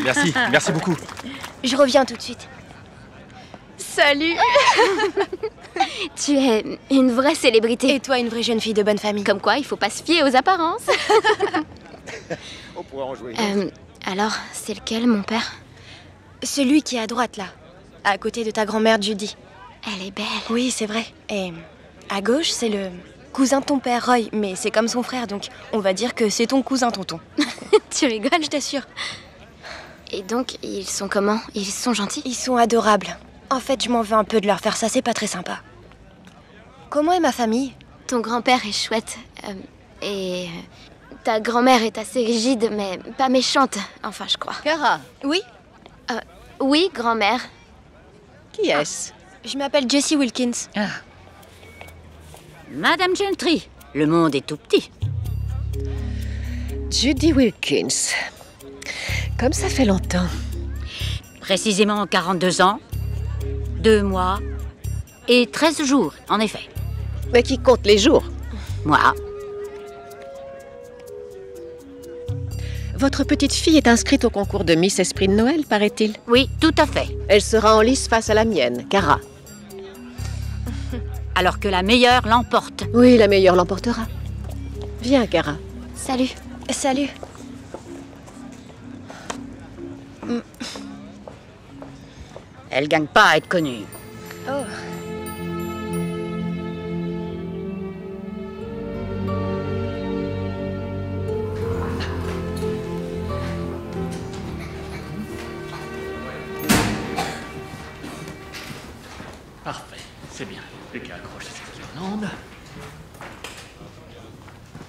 Merci, merci beaucoup. Je reviens tout de suite. Salut. Tu es une vraie célébrité. Et toi, une vraie jeune fille de bonne famille. Comme quoi, il faut pas se fier aux apparences. On pourrait en jouer. Alors, c'est lequel, mon père? Celui qui est à droite, là. À côté de ta grand-mère Judy. Elle est belle. Oui, c'est vrai. Et à gauche, c'est le cousin de ton père, Roy, mais c'est comme son frère, donc on va dire que c'est ton cousin tonton. Tu rigoles, je t'assure. Et donc, ils sont comment? Ils sont gentils? Ils sont adorables. En fait, je m'en veux un peu de leur faire ça, c'est pas très sympa. Comment est ma famille? Ton grand-père est chouette. Et ta grand-mère est assez rigide, mais pas méchante. Enfin, je crois. Kara. Oui? Oui, grand-mère. Qui est-ce? Je m'appelle Jessie Wilkins. Ah. Madame Gentry, le monde est tout petit. Judy Wilkins. Comme ça fait longtemps. Précisément 42 ans, 2 mois et 13 jours, en effet. Mais qui compte les jours? Moi. Votre petite fille est inscrite au concours de Miss Esprit de Noël, paraît-il? Oui, tout à fait. Elle sera en lice face à la mienne, Kara. Alors que la meilleure l'emporte. Oui, la meilleure l'emportera. Viens, Kara. Salut. Salut. Elle gagne pas à être connue. Oh. Parfait, c'est bien. Plus qu'à accrocher cette guirlande.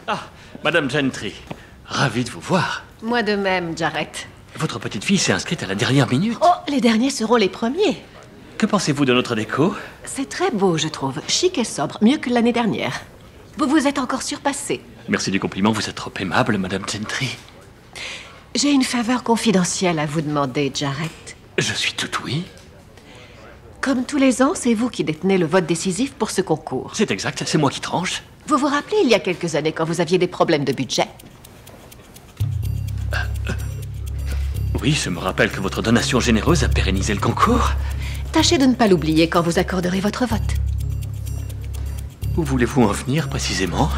Ah, Madame Gentry, ravi de vous voir. Moi de même, Jared. Votre petite fille s'est inscrite à la dernière minute. Oh, les derniers seront les premiers. Que pensez-vous de notre déco? C'est très beau, je trouve. Chic et sobre, mieux que l'année dernière. Vous vous êtes encore surpassé. Merci du compliment, vous êtes trop aimable, Madame Gentry. J'ai une faveur confidentielle à vous demander, Jared. Je suis tout oui. Comme tous les ans, c'est vous qui détenez le vote décisif pour ce concours. C'est exact, c'est moi qui tranche. Vous vous rappelez, il y a quelques années, quand vous aviez des problèmes de budget? Oui, je me rappelle que votre donation généreuse a pérennisé le concours. Tâchez de ne pas l'oublier quand vous accorderez votre vote. Où voulez-vous en venir, précisément?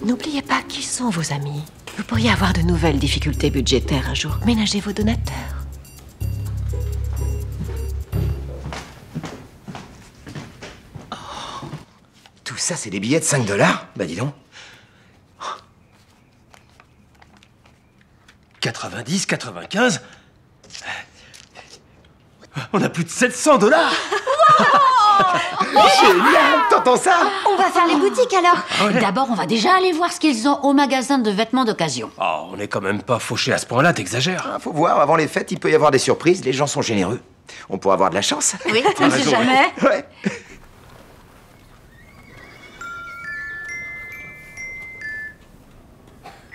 N'oubliez pas qui sont vos amis. Vous pourriez avoir de nouvelles difficultés budgétaires un jour. Ménagez vos donateurs. Tout ça, c'est des billets de 5 $? Bah dis donc. 90, 95. On a plus de 700 $. Génial! T'entends ça? On va faire les boutiques alors. D'abord, on va déjà aller voir ce qu'ils ont au magasin de vêtements d'occasion. Oh, on est quand même pas fauché à ce point-là, t'exagères. Faut voir, avant les fêtes, il peut y avoir des surprises. Les gens sont généreux. On pourrait avoir de la chance. Oui, on ne sait jamais. Ouais.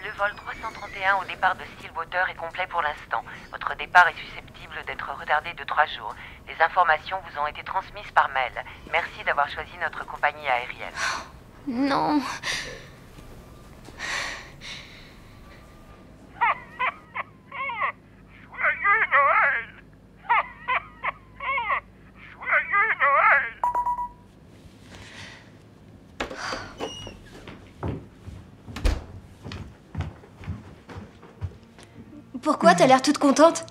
Le vol 331 au départ de Stillwater est complet pour l'instant. Votre départ est susceptible d'être retardé de 3 jours. Les informations vous ont été transmises par mail. Merci d'avoir choisi notre compagnie aérienne. Non. Joyeux Noël! Joyeux Noël! Pourquoi t'as l'air toute contente?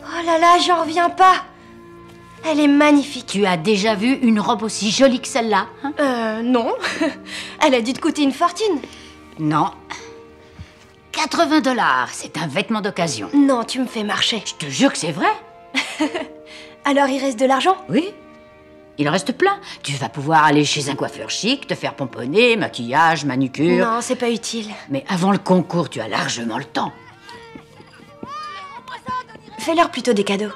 Oh là là, j'en reviens pas. Elle est magnifique. Tu as déjà vu une robe aussi jolie que celle-là, hein? Non. Elle a dû te coûter une fortune. Non. 80 $, c'est un vêtement d'occasion. Non, tu me fais marcher. Je te jure que c'est vrai. Alors il reste de l'argent? Oui. Il reste plein. Tu vas pouvoir aller chez un coiffeur chic, te faire pomponner, maquillage, manucure. Non, c'est pas utile. Mais avant le concours, tu as largement le temps. Fais-leur plutôt des cadeaux.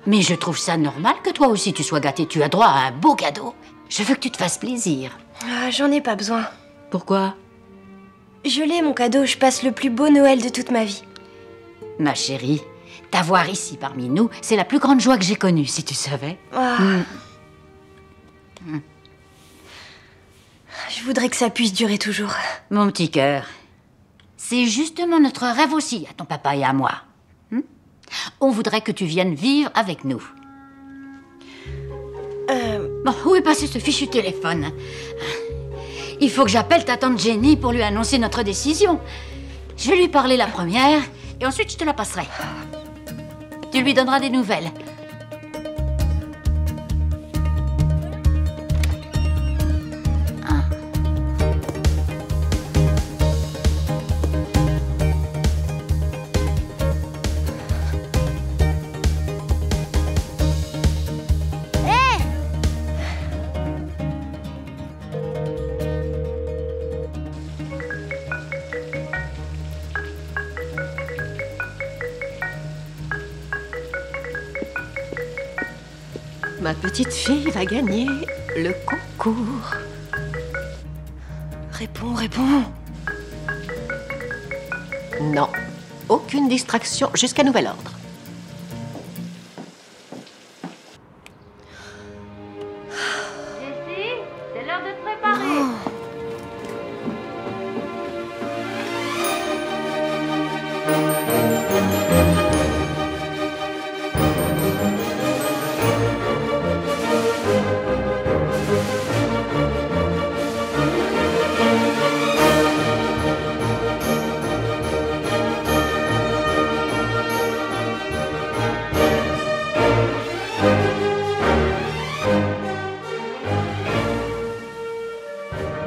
Mais je trouve ça normal que toi aussi tu sois gâtée. Tu as droit à un beau cadeau. Je veux que tu te fasses plaisir. Ah, j'en ai pas besoin. Pourquoi? Je l'ai, mon cadeau. Je passe le plus beau Noël de toute ma vie. Ma chérie, t'avoir ici parmi nous, c'est la plus grande joie que j'ai connue, si tu savais. Ah. Je voudrais que ça puisse durer toujours. Mon petit cœur, c'est justement notre rêve aussi, à ton papa et à moi. On voudrait que tu viennes vivre avec nous. Bon, où est passé ce fichu téléphone? Il faut que j'appelle ta tante Jenny pour lui annoncer notre décision. Je vais lui parler la première, et ensuite je te la passerai. Tu lui donneras des nouvelles. Ma petite fille va gagner le concours. Réponds, réponds. Non, aucune distraction jusqu'à nouvel ordre. Jessie, c'est l'heure de te préparer.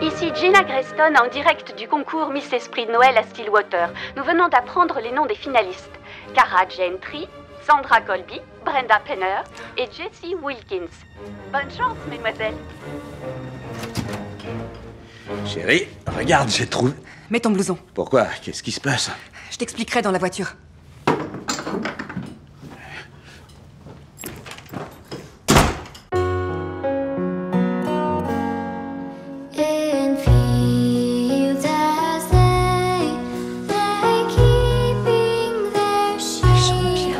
Ici Gina Greston en direct du concours Miss Esprit de Noël à Stillwater. Nous venons d'apprendre les noms des finalistes. Cara Gentry, Sandra Colby, Brenda Penner et Jessie Wilkins. Bonne chance, mesdemoiselles. Chérie, regarde, j'ai trouvé... Mets ton blouson. Pourquoi? Qu'est-ce qui se passe? Je t'expliquerai dans la voiture. In fields as they keeping their sheep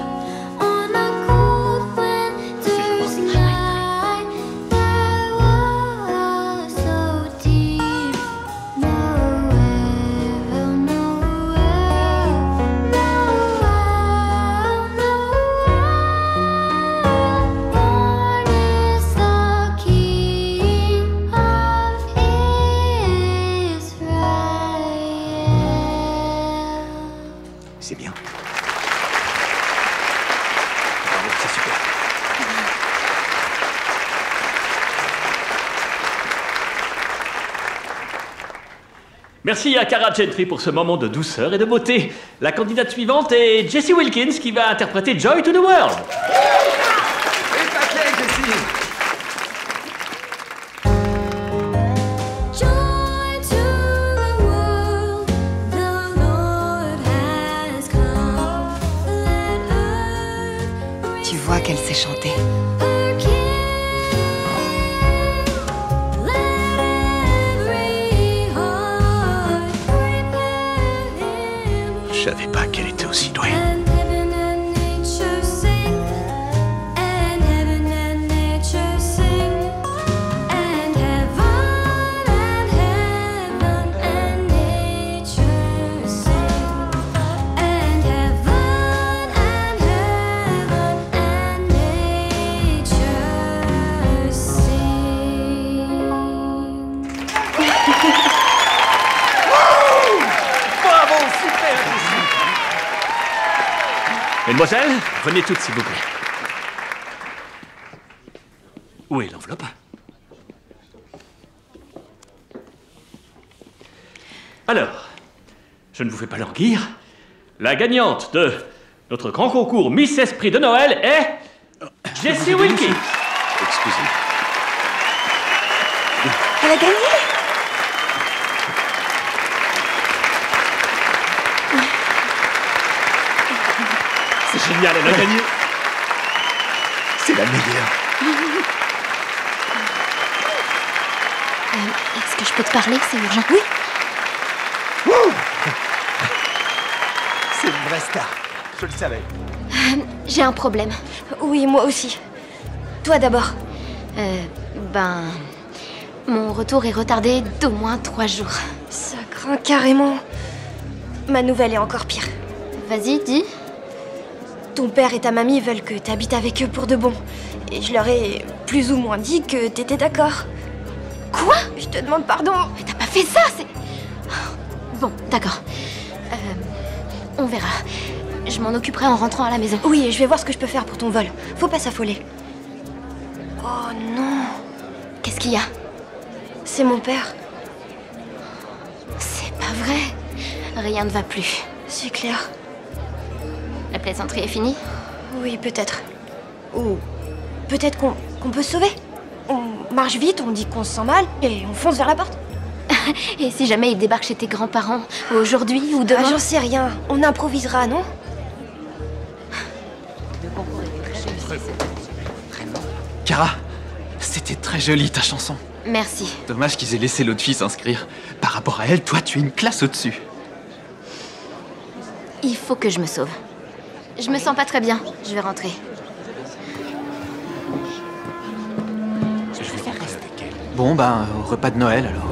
on a cold winter's night that was so deep. Noel, Noel, born is the King of Israel. C'est bien. Bravo, c'est super. Merci à Cara Gentry pour ce moment de douceur et de beauté. La candidate suivante est Jessie Wilkins qui va interpréter Joy to the World. Joy to the world, the Lord has come. Let earth Tu vois qu'elle sait chanter. her King. Let every heart prepare him. Je savais pas qu'elle était aussi douée. And heaven and nature sing. And heaven and nature sing. And heaven and nature sing. And heaven and nature sing. Bravo, super, Jessie. Mesdemoiselles, venez toutes s'il vous plaît. Où est l'enveloppe? Alors, je ne vous fais pas languir. La gagnante de notre grand concours Miss Esprit de Noël est Jessie Wilkins. Excusez. Elle a gagné? C'est génial, elle a gagné. C'est la meilleure. Est-ce que je peux te parler? C'est urgent. Oui. C'est une vraie star. Je le savais. J'ai un problème. Oui, moi aussi. Toi d'abord. Mon retour est retardé d'au moins 3 jours. Ça craint carrément. Ma nouvelle est encore pire. Vas-y, dis. Ton père et ta mamie veulent que t'habites avec eux pour de bon. Et je leur ai plus ou moins dit que t'étais d'accord. Quoi? Je te demande pardon. Mais t'as pas fait ça, c'est... Bon, d'accord. On verra. Je m'en occuperai en rentrant à la maison. Oui, et je vais voir ce que je peux faire pour ton vol. Faut pas s'affoler. Oh non. Qu'est-ce qu'il y a? C'est mon père. C'est pas vrai. Rien ne va plus. C'est clair. La plaisanterie est finie? Oui, peut-être. Ou peut-être qu'on peut se sauver. On marche vite, on dit qu'on se sent mal, et on fonce vers la porte. Et si jamais il débarque chez tes grands-parents, aujourd'hui ou demain? J'en sais rien. On improvisera, non? Kara, c'était très joli ta chanson. Merci. Dommage qu'ils aient laissé l'autre fille s'inscrire. Par rapport à elle, toi, tu es une classe au-dessus. Il faut que je me sauve. Je me sens pas très bien. Je vais rentrer. Bon, ben, au repas de Noël, alors.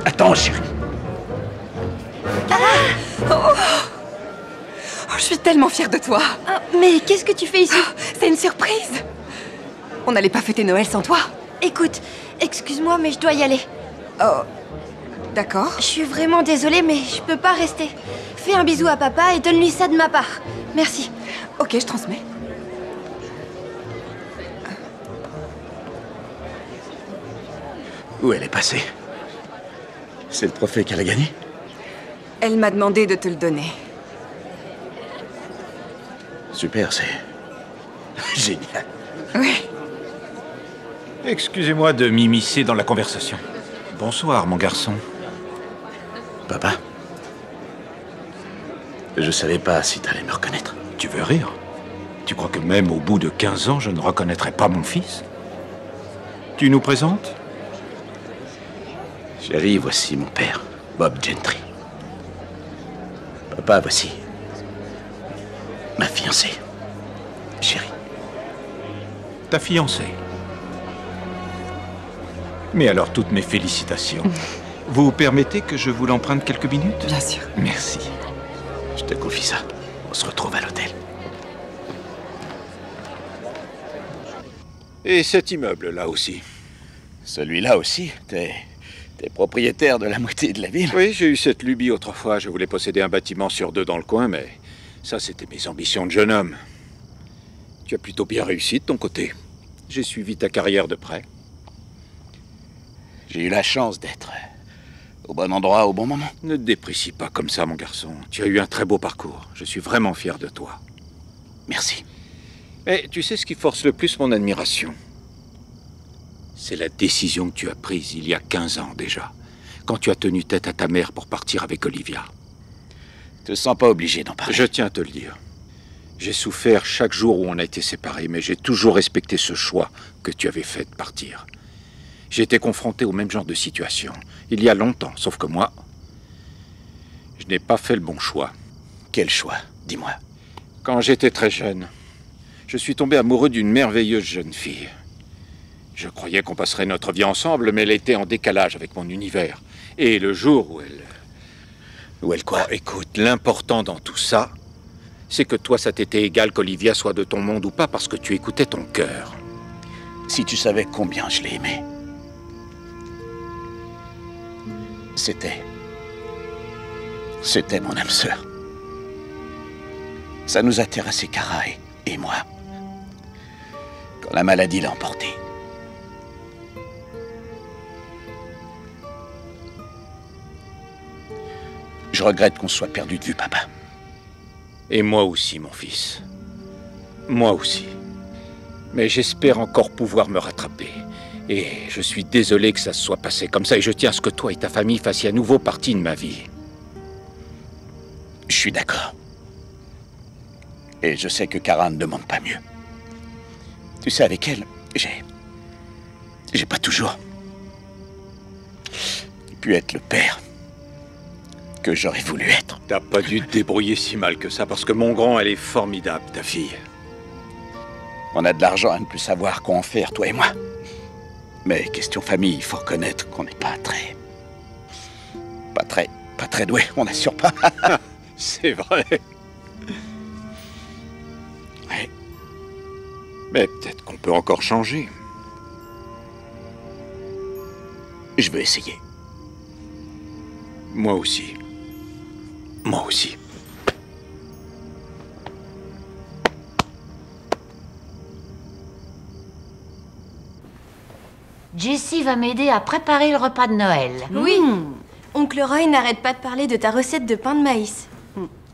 Attends, chérie. Je suis tellement fière de toi. Mais qu'est-ce que tu fais ici? C'est une surprise. On n'allait pas fêter Noël sans toi. Écoute, excuse-moi, mais je dois y aller. Oh, d'accord. Je suis vraiment désolée, mais je peux pas rester. Fais un bisou à papa et donne-lui ça de ma part. Merci. Ok, je transmets. Où elle est passée? C'est le trophée qu'elle a gagné? Elle m'a demandé de te le donner. Super, c'est génial. Oui. Excusez-moi de m'immiscer dans la conversation. Bonsoir, mon garçon. Papa, je savais pas si t'allais me reconnaître. Tu veux rire? Tu crois que même au bout de 15 ans, je ne reconnaîtrais pas mon fils? Tu nous présentes? Chérie, voici mon père, Bob Gentry. Papa, voici ma fiancée, chérie. Ta fiancée? Mais alors, toutes mes félicitations. Vous permettez que je vous l'emprunte quelques minutes? Bien sûr. Merci. Je te confie ça. On se retrouve à l'hôtel. Et cet immeuble-là aussi? Celui-là aussi? T'es propriétaire de la moitié de la ville? Oui, j'ai eu cette lubie autrefois. Je voulais posséder un bâtiment sur 2 dans le coin, mais ça, c'était mes ambitions de jeune homme. Tu as plutôt bien réussi de ton côté. J'ai suivi ta carrière de près. J'ai eu la chance d'être au bon endroit au bon moment. Ne te déprécie pas comme ça, mon garçon. Tu as eu un très beau parcours. Je suis vraiment fier de toi. Merci. Mais tu sais ce qui force le plus mon admiration? C'est la décision que tu as prise il y a 15 ans déjà, quand tu as tenu tête à ta mère pour partir avec Olivia. Te sens pas obligé d'en parler. Je tiens à te le dire. J'ai souffert chaque jour où on a été séparés, mais j'ai toujours respecté ce choix que tu avais fait de partir. J'ai été confronté au même genre de situation, il y a longtemps, sauf que moi, je n'ai pas fait le bon choix. Quel choix? Dis-moi. Quand j'étais très jeune, je suis tombé amoureux d'une merveilleuse jeune fille. Je croyais qu'on passerait notre vie ensemble, mais elle était en décalage avec mon univers. Et le jour où elle... Où elle quoi? Oh, écoute, l'important dans tout ça, c'est que toi, ça t'était égal qu'Olivia soit de ton monde ou pas, parce que tu écoutais ton cœur. Si tu savais combien je l'ai aimée. C'était mon âme sœur. Ça nous a terrassé, Kara et moi. Quand la maladie l'a emporté. Je regrette qu'on se soit perdu de vue, papa. Et moi aussi, mon fils. Moi aussi. Mais j'espère encore pouvoir me rattraper. Et je suis désolé que ça se soit passé comme ça, et je tiens à ce que toi et ta famille fassiez à nouveau partie de ma vie. Je suis d'accord. Et je sais que Kara ne demande pas mieux. Tu sais, avec elle, j'ai pas toujours pu être le père que j'aurais voulu être. T'as pas dû te débrouiller si mal que ça, parce que mon grand, elle est formidable, ta fille. On a de l'argent à ne plus savoir quoi en faire, toi et moi. Mais question famille, il faut reconnaître qu'on n'est pas très doué, on n'assure pas. C'est vrai. Ouais. Mais peut-être qu'on peut encore changer. Je veux essayer. Moi aussi. Moi aussi. Jessie va m'aider à préparer le repas de Noël. Oui. Oncle Roy n'arrête pas de parler de ta recette de pain de maïs.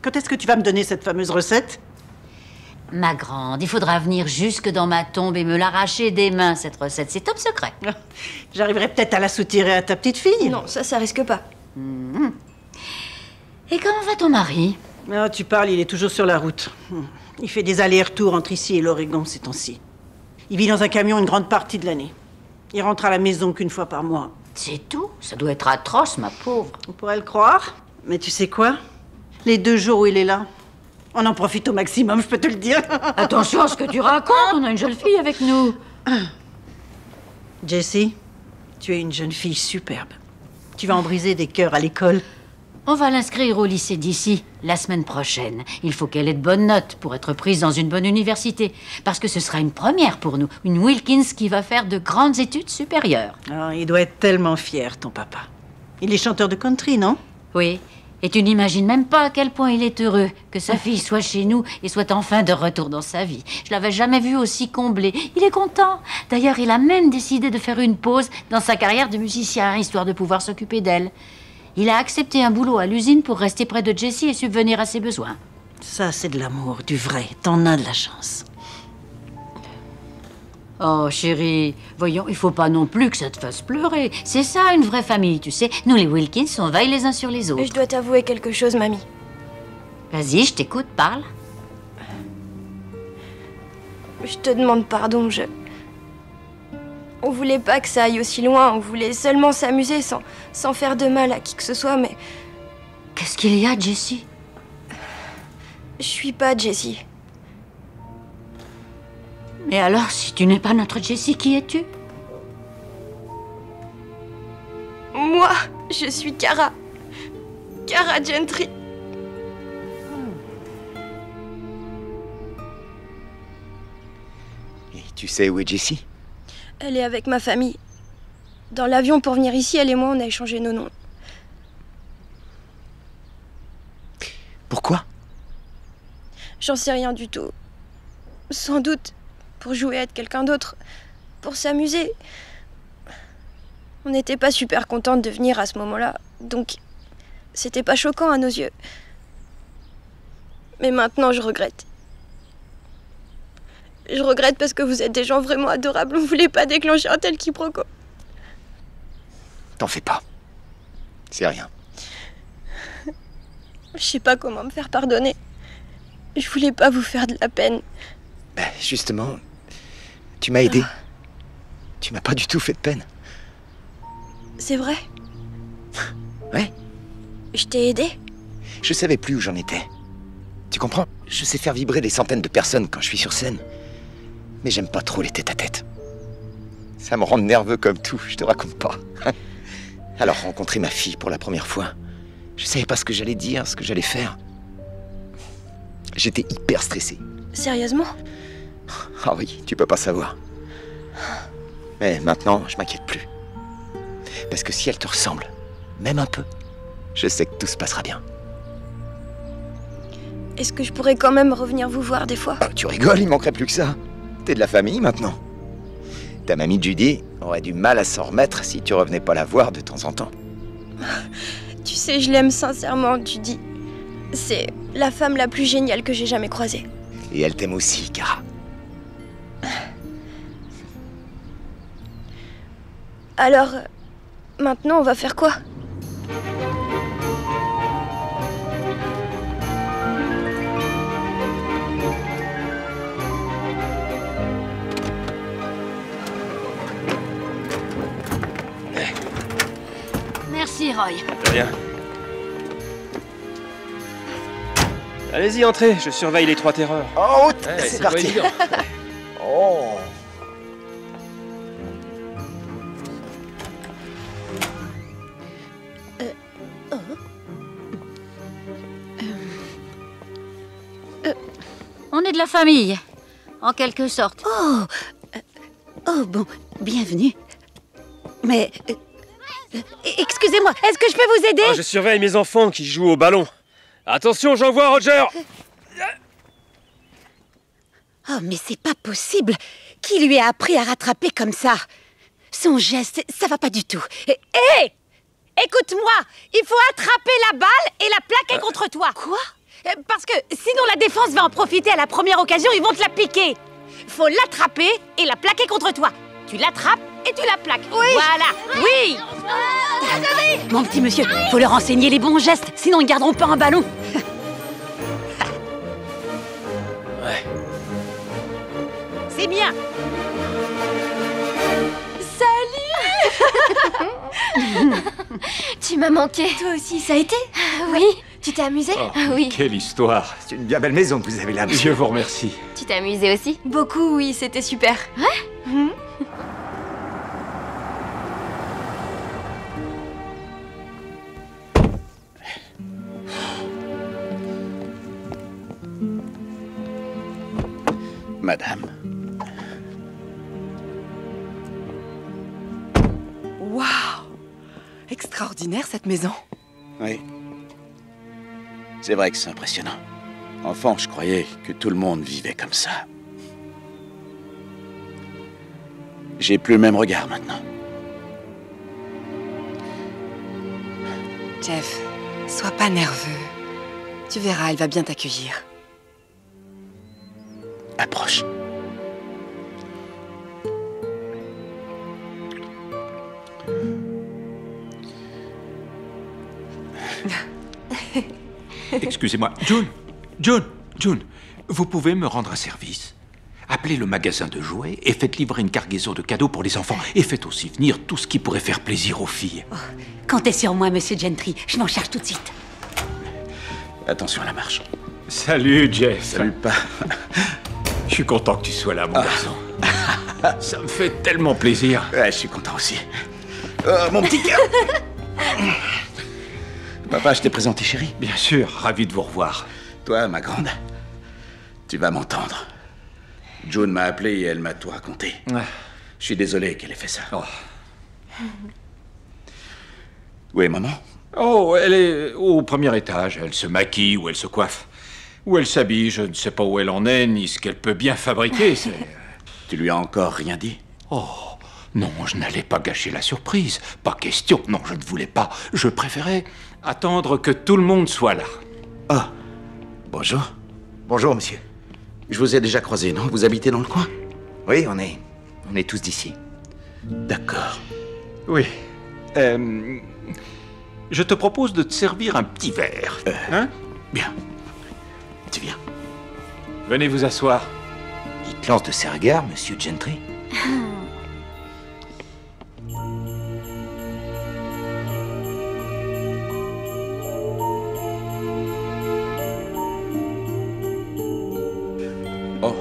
Quand est-ce que tu vas me donner cette fameuse recette? Ma grande, il faudra venir jusque dans ma tombe et me l'arracher des mains, cette recette. C'est top secret. J'arriverai peut-être à la soutirer à ta petite fille. Non, ça risque pas. Et comment va ton mari? Ah, tu parles, il est toujours sur la route. Il fait des allers-retours entre ici et l'Oregon ces temps-ci. Il vit dans un camion une grande partie de l'année. Il rentre à la maison qu'une fois par mois. C'est tout? Ça doit être atroce, ma pauvre. On pourrait le croire, mais tu sais quoi? Les 2 jours où il est là, on en profite au maximum, je peux te le dire. Attention à ce que tu racontes, on a une jeune fille avec nous. Jessie, tu es une jeune fille superbe. Tu vas en briser des cœurs à l'école. On va l'inscrire au lycée d'ici, la semaine prochaine. Il faut qu'elle ait de bonnes notes pour être prise dans une bonne université. Parce que ce sera une première pour nous. Une Wilkins qui va faire de grandes études supérieures. Oh, il doit être tellement fier, ton papa. Il est chanteur de country, non? Oui. Et tu n'imagines même pas à quel point il est heureux que sa fille soit chez nous et soit enfin de retour dans sa vie. Je l'avais jamais vu aussi comblé. Il est content. D'ailleurs, il a même décidé de faire une pause dans sa carrière de musicien, histoire de pouvoir s'occuper d'elle. Il a accepté un boulot à l'usine pour rester près de Jessie et subvenir à ses besoins. Ça, c'est de l'amour, du vrai. T'en as de la chance. Oh, chérie, voyons, il faut pas non plus que ça te fasse pleurer. C'est ça, une vraie famille, tu sais. Nous, les Wilkins, on veille les uns sur les autres. Je dois t'avouer quelque chose, mamie. Vas-y, je t'écoute, parle. Je te demande pardon, On voulait pas que ça aille aussi loin, on voulait seulement s'amuser sans faire de mal à qui que ce soit, mais... Qu'est-ce qu'il y a, Jessie? Je suis pas Jessie. Mais alors, si tu n'es pas notre Jessie, qui es-tu? Moi, je suis Kara. Kara Gentry. Et tu sais où est Jessie? Elle est avec ma famille. Dans l'avion pour venir ici, elle et moi, on a échangé nos noms. Pourquoi? J'en sais rien du tout. Sans doute pour jouer à être quelqu'un d'autre. Pour s'amuser. On n'était pas super contente de venir à ce moment-là. Donc, c'était pas choquant à nos yeux. Mais maintenant, je regrette. Je regrette parce que vous êtes des gens vraiment adorables. On voulait pas déclencher un tel quiproquo. T'en fais pas. C'est rien. Je sais pas comment me faire pardonner. Je voulais pas vous faire de la peine. Ben, justement, tu m'as aidé. Tu m'as pas du tout fait de peine. C'est vrai? Ouais. Je t'ai aidé? Je savais plus où j'en étais. Tu comprends? Je sais faire vibrer des centaines de personnes quand je suis sur scène. Mais j'aime pas trop les tête-à-tête. Ça me rend nerveux comme tout, je te raconte pas. Alors, rencontrer ma fille pour la première fois, je savais pas ce que j'allais dire, ce que j'allais faire. J'étais hyper stressé. Sérieusement? Ah oui, tu peux pas savoir. Mais maintenant, je m'inquiète plus. Parce que si elle te ressemble, même un peu, je sais que tout se passera bien. Est-ce que je pourrais quand même revenir vous voir des fois? Ah, tu rigoles, il manquerait plus que ça. T'es de la famille maintenant. Ta mamie Judy aurait du mal à s'en remettre si tu revenais pas la voir de temps en temps. Tu sais, je l'aime sincèrement, Judy. C'est la femme la plus géniale que j'ai jamais croisée. Et elle t'aime aussi, Kara. Alors, maintenant, on va faire quoi? Merci, Roy. De rien. Allez-y, entrez, je surveille les 3 terreurs. En route, Ouais, c'est pas parti. évident. Oh. On est de la famille, en quelque sorte. Oh bon, bienvenue. Mais... excusez-moi. excusez-moi, est-ce que je peux vous aider? Je surveille mes enfants qui jouent au ballon. Attention, j'envoie Roger. Oh, mais c'est pas possible. Qui lui a appris à rattraper comme ça? Son geste, ça va pas du tout. Hé! Écoute-moi, il faut attraper la balle et la plaquer contre toi. Quoi? Parce que sinon la défense va en profiter à la première occasion, ils vont te la piquer. Faut l'attraper et la plaquer contre toi. Tu l'attrapes et tu la plaques. Oui. Voilà. Oui. Mon petit monsieur, faut leur enseigner les bons gestes, sinon ils garderont pas un ballon. Ouais. C'est bien. Salut. Tu m'as manqué. Toi aussi, ça a été? Oui. Tu t'es amusé? Oui. Quelle histoire. C'est une bien belle maison que vous avez là, monsieur. Je vous remercie. Tu t'es amusé aussi? Beaucoup, oui, c'était super. Ouais. Madame. Waouh! Extraordinaire cette maison. Oui. C'est vrai que c'est impressionnant. Enfant, je croyais que tout le monde vivait comme ça. J'ai plus le même regard maintenant. Jeff, sois pas nerveux. Tu verras, elle va bien t'accueillir. Approche. Excusez-moi. June, vous pouvez me rendre un service? Appelez le magasin de jouets et faites livrer une cargaison de cadeaux pour les enfants. Et faites aussi venir tout ce qui pourrait faire plaisir aux filles. Oh, comptez sur moi, monsieur Gentry. Je m'en charge tout de suite. Attention à la marche. Salut, Jeff. Salut, pas. Je suis content que tu sois là, mon garçon. Ça me fait tellement plaisir. Ouais, je suis content aussi. Oh, mon petit cœur. Papa, je t'ai présenté chérie. Bien sûr, ravi de vous revoir. Toi, ma grande, tu vas m'entendre. June m'a appelé et elle m'a tout raconté. Ouais. Je suis désolé qu'elle ait fait ça. Oh. Où est maman? Oh, elle est au premier étage. Elle se maquille ou elle se coiffe. Ou elle s'habille. Je ne sais pas où elle en est, ni ce qu'elle peut bien fabriquer. Tu lui as encore rien dit? Oh, non, je n'allais pas gâcher la surprise. Pas question. Non, je ne voulais pas. Je préférais attendre que tout le monde soit là. Ah, bonjour. Bonjour, monsieur. Je vous ai déjà croisé, non? Vous habitez dans le coin? Oui, on est tous d'ici. D'accord. Oui. Je te propose de te servir un petit verre. Hein? Bien. Tu viens. Venez vous asseoir. Il te lance de ses regards, monsieur Gentry. Oh,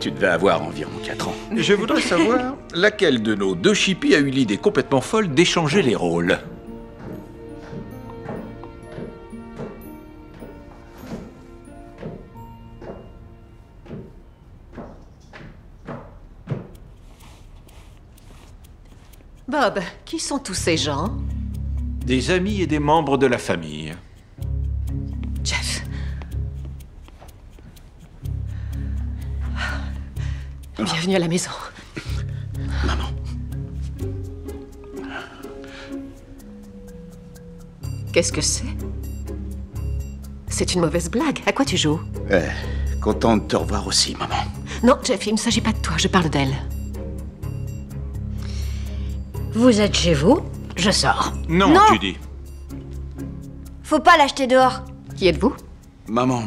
tu devais avoir environ 4 ans. Je voudrais savoir laquelle de nos deux chippies a eu l'idée complètement folle d'échanger les rôles. Bob, qui sont tous ces gens? Des amis et des membres de la famille. Jeff. Bienvenue à la maison. Maman. Qu'est-ce que c'est? C'est une mauvaise blague. À quoi tu joues? Content de te revoir aussi, maman. Non, Jeff, il ne s'agit pas de toi, je parle d'elle. Vous êtes chez vous? Je sors. Non, Judy. Faut pas l'acheter dehors. Qui êtes-vous? Maman,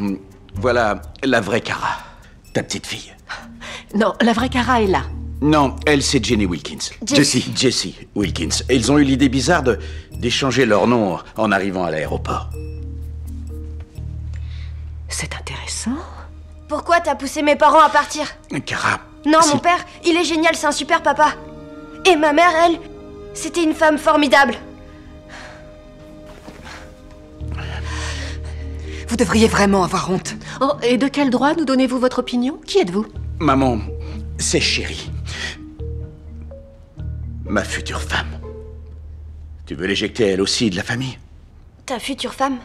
voilà la vraie Kara. Ta petite fille. Non, la vraie Kara est là. Non, elle, c'est Jenny Wilkins. Jessie Wilkins. Et ils ont eu l'idée bizarre d'échanger leur nom en arrivant à l'aéroport. C'est intéressant. Pourquoi t'as poussé mes parents à partir? Kara... Non, mon père, il est génial, c'est un super papa. Et ma mère, elle, c'était une femme formidable. Vous devriez vraiment avoir honte. Oh, et de quel droit nous donnez-vous votre opinion? Qui êtes-vous? Maman, c'est Chérie. Ma future femme. Tu veux l'éjecter elle aussi de la famille? Ta future femme?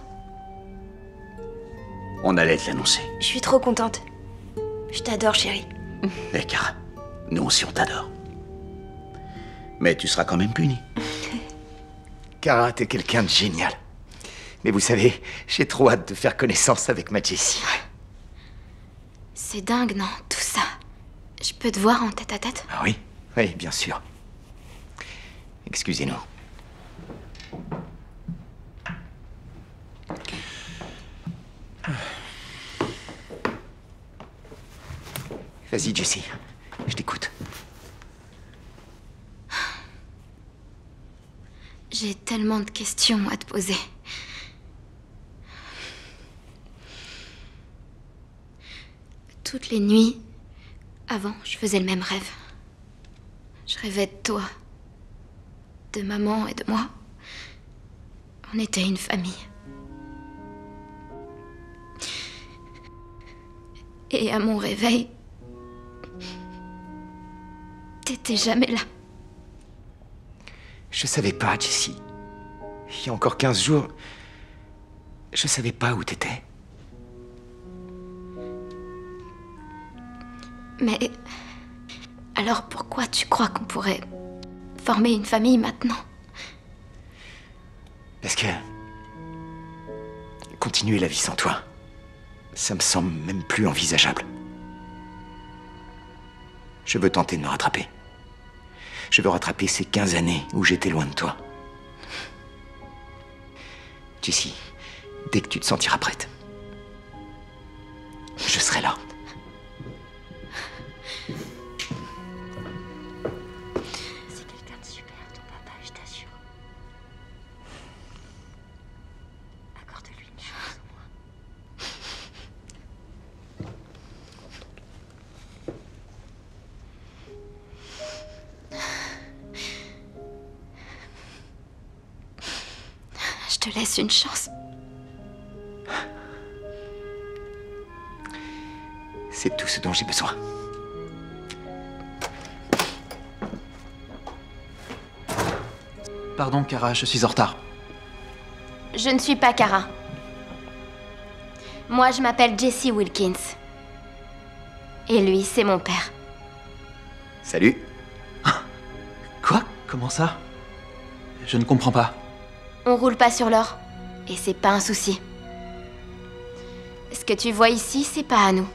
On allait te l'annoncer. Je suis trop contente. Je t'adore, chérie. Eh, Kara, nous aussi on t'adore. Mais tu seras quand même punie. Kara, t'es quelqu'un de génial. Mais vous savez, j'ai trop hâte de faire connaissance avec ma Jessie. C'est dingue, non, tout ça. Je peux te voir en tête à tête? Ah oui? Oui, bien sûr. Excusez-nous. Vas-y, Jessie. Je t'écoute. J'ai tellement de questions à te poser. Toutes les nuits, avant, je faisais le même rêve. Je rêvais de toi, de maman et de moi. On était une famille. Et à mon réveil, t'étais jamais là. Je savais pas, Jessie. Il y a encore 15 jours, je savais pas où t'étais. Mais alors pourquoi tu crois qu'on pourrait former une famille maintenant? Parce que continuer la vie sans toi, ça me semble même plus envisageable. Je veux tenter de me rattraper. Je veux rattraper ces 15 années où j'étais loin de toi. Jessie, dès que tu te sentiras prête, je serai là. C'est quelqu'un de super, ton papa, je t'assure. Accorde-lui une chance au moins. Je te laisse une chance. C'est tout ce dont j'ai besoin. Pardon, Kara, je suis en retard. Je ne suis pas Kara. Moi, je m'appelle Jessie Wilkins. Et lui, c'est mon père. Salut. Quoi? Comment ça? Je ne comprends pas. On roule pas sur l'or. Et c'est pas un souci. Ce que tu vois ici, c'est pas à nous.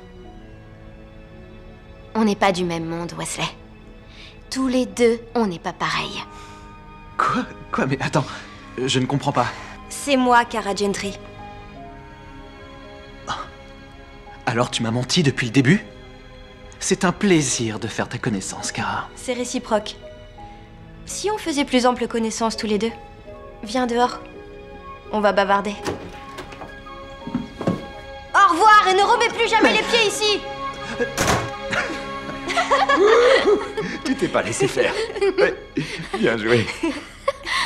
On n'est pas du même monde, Wesley. Tous les deux, on n'est pas pareils. Quoi? Mais attends, je ne comprends pas. C'est moi, Kara Gentry. Alors tu m'as menti depuis le début? C'est un plaisir de faire ta connaissance, Kara. C'est réciproque. Si on faisait plus ample connaissance tous les deux, viens dehors. On va bavarder. Au revoir et ne remets plus jamais les pieds ici. Tu t'es pas laissé faire. Ouais, bien joué.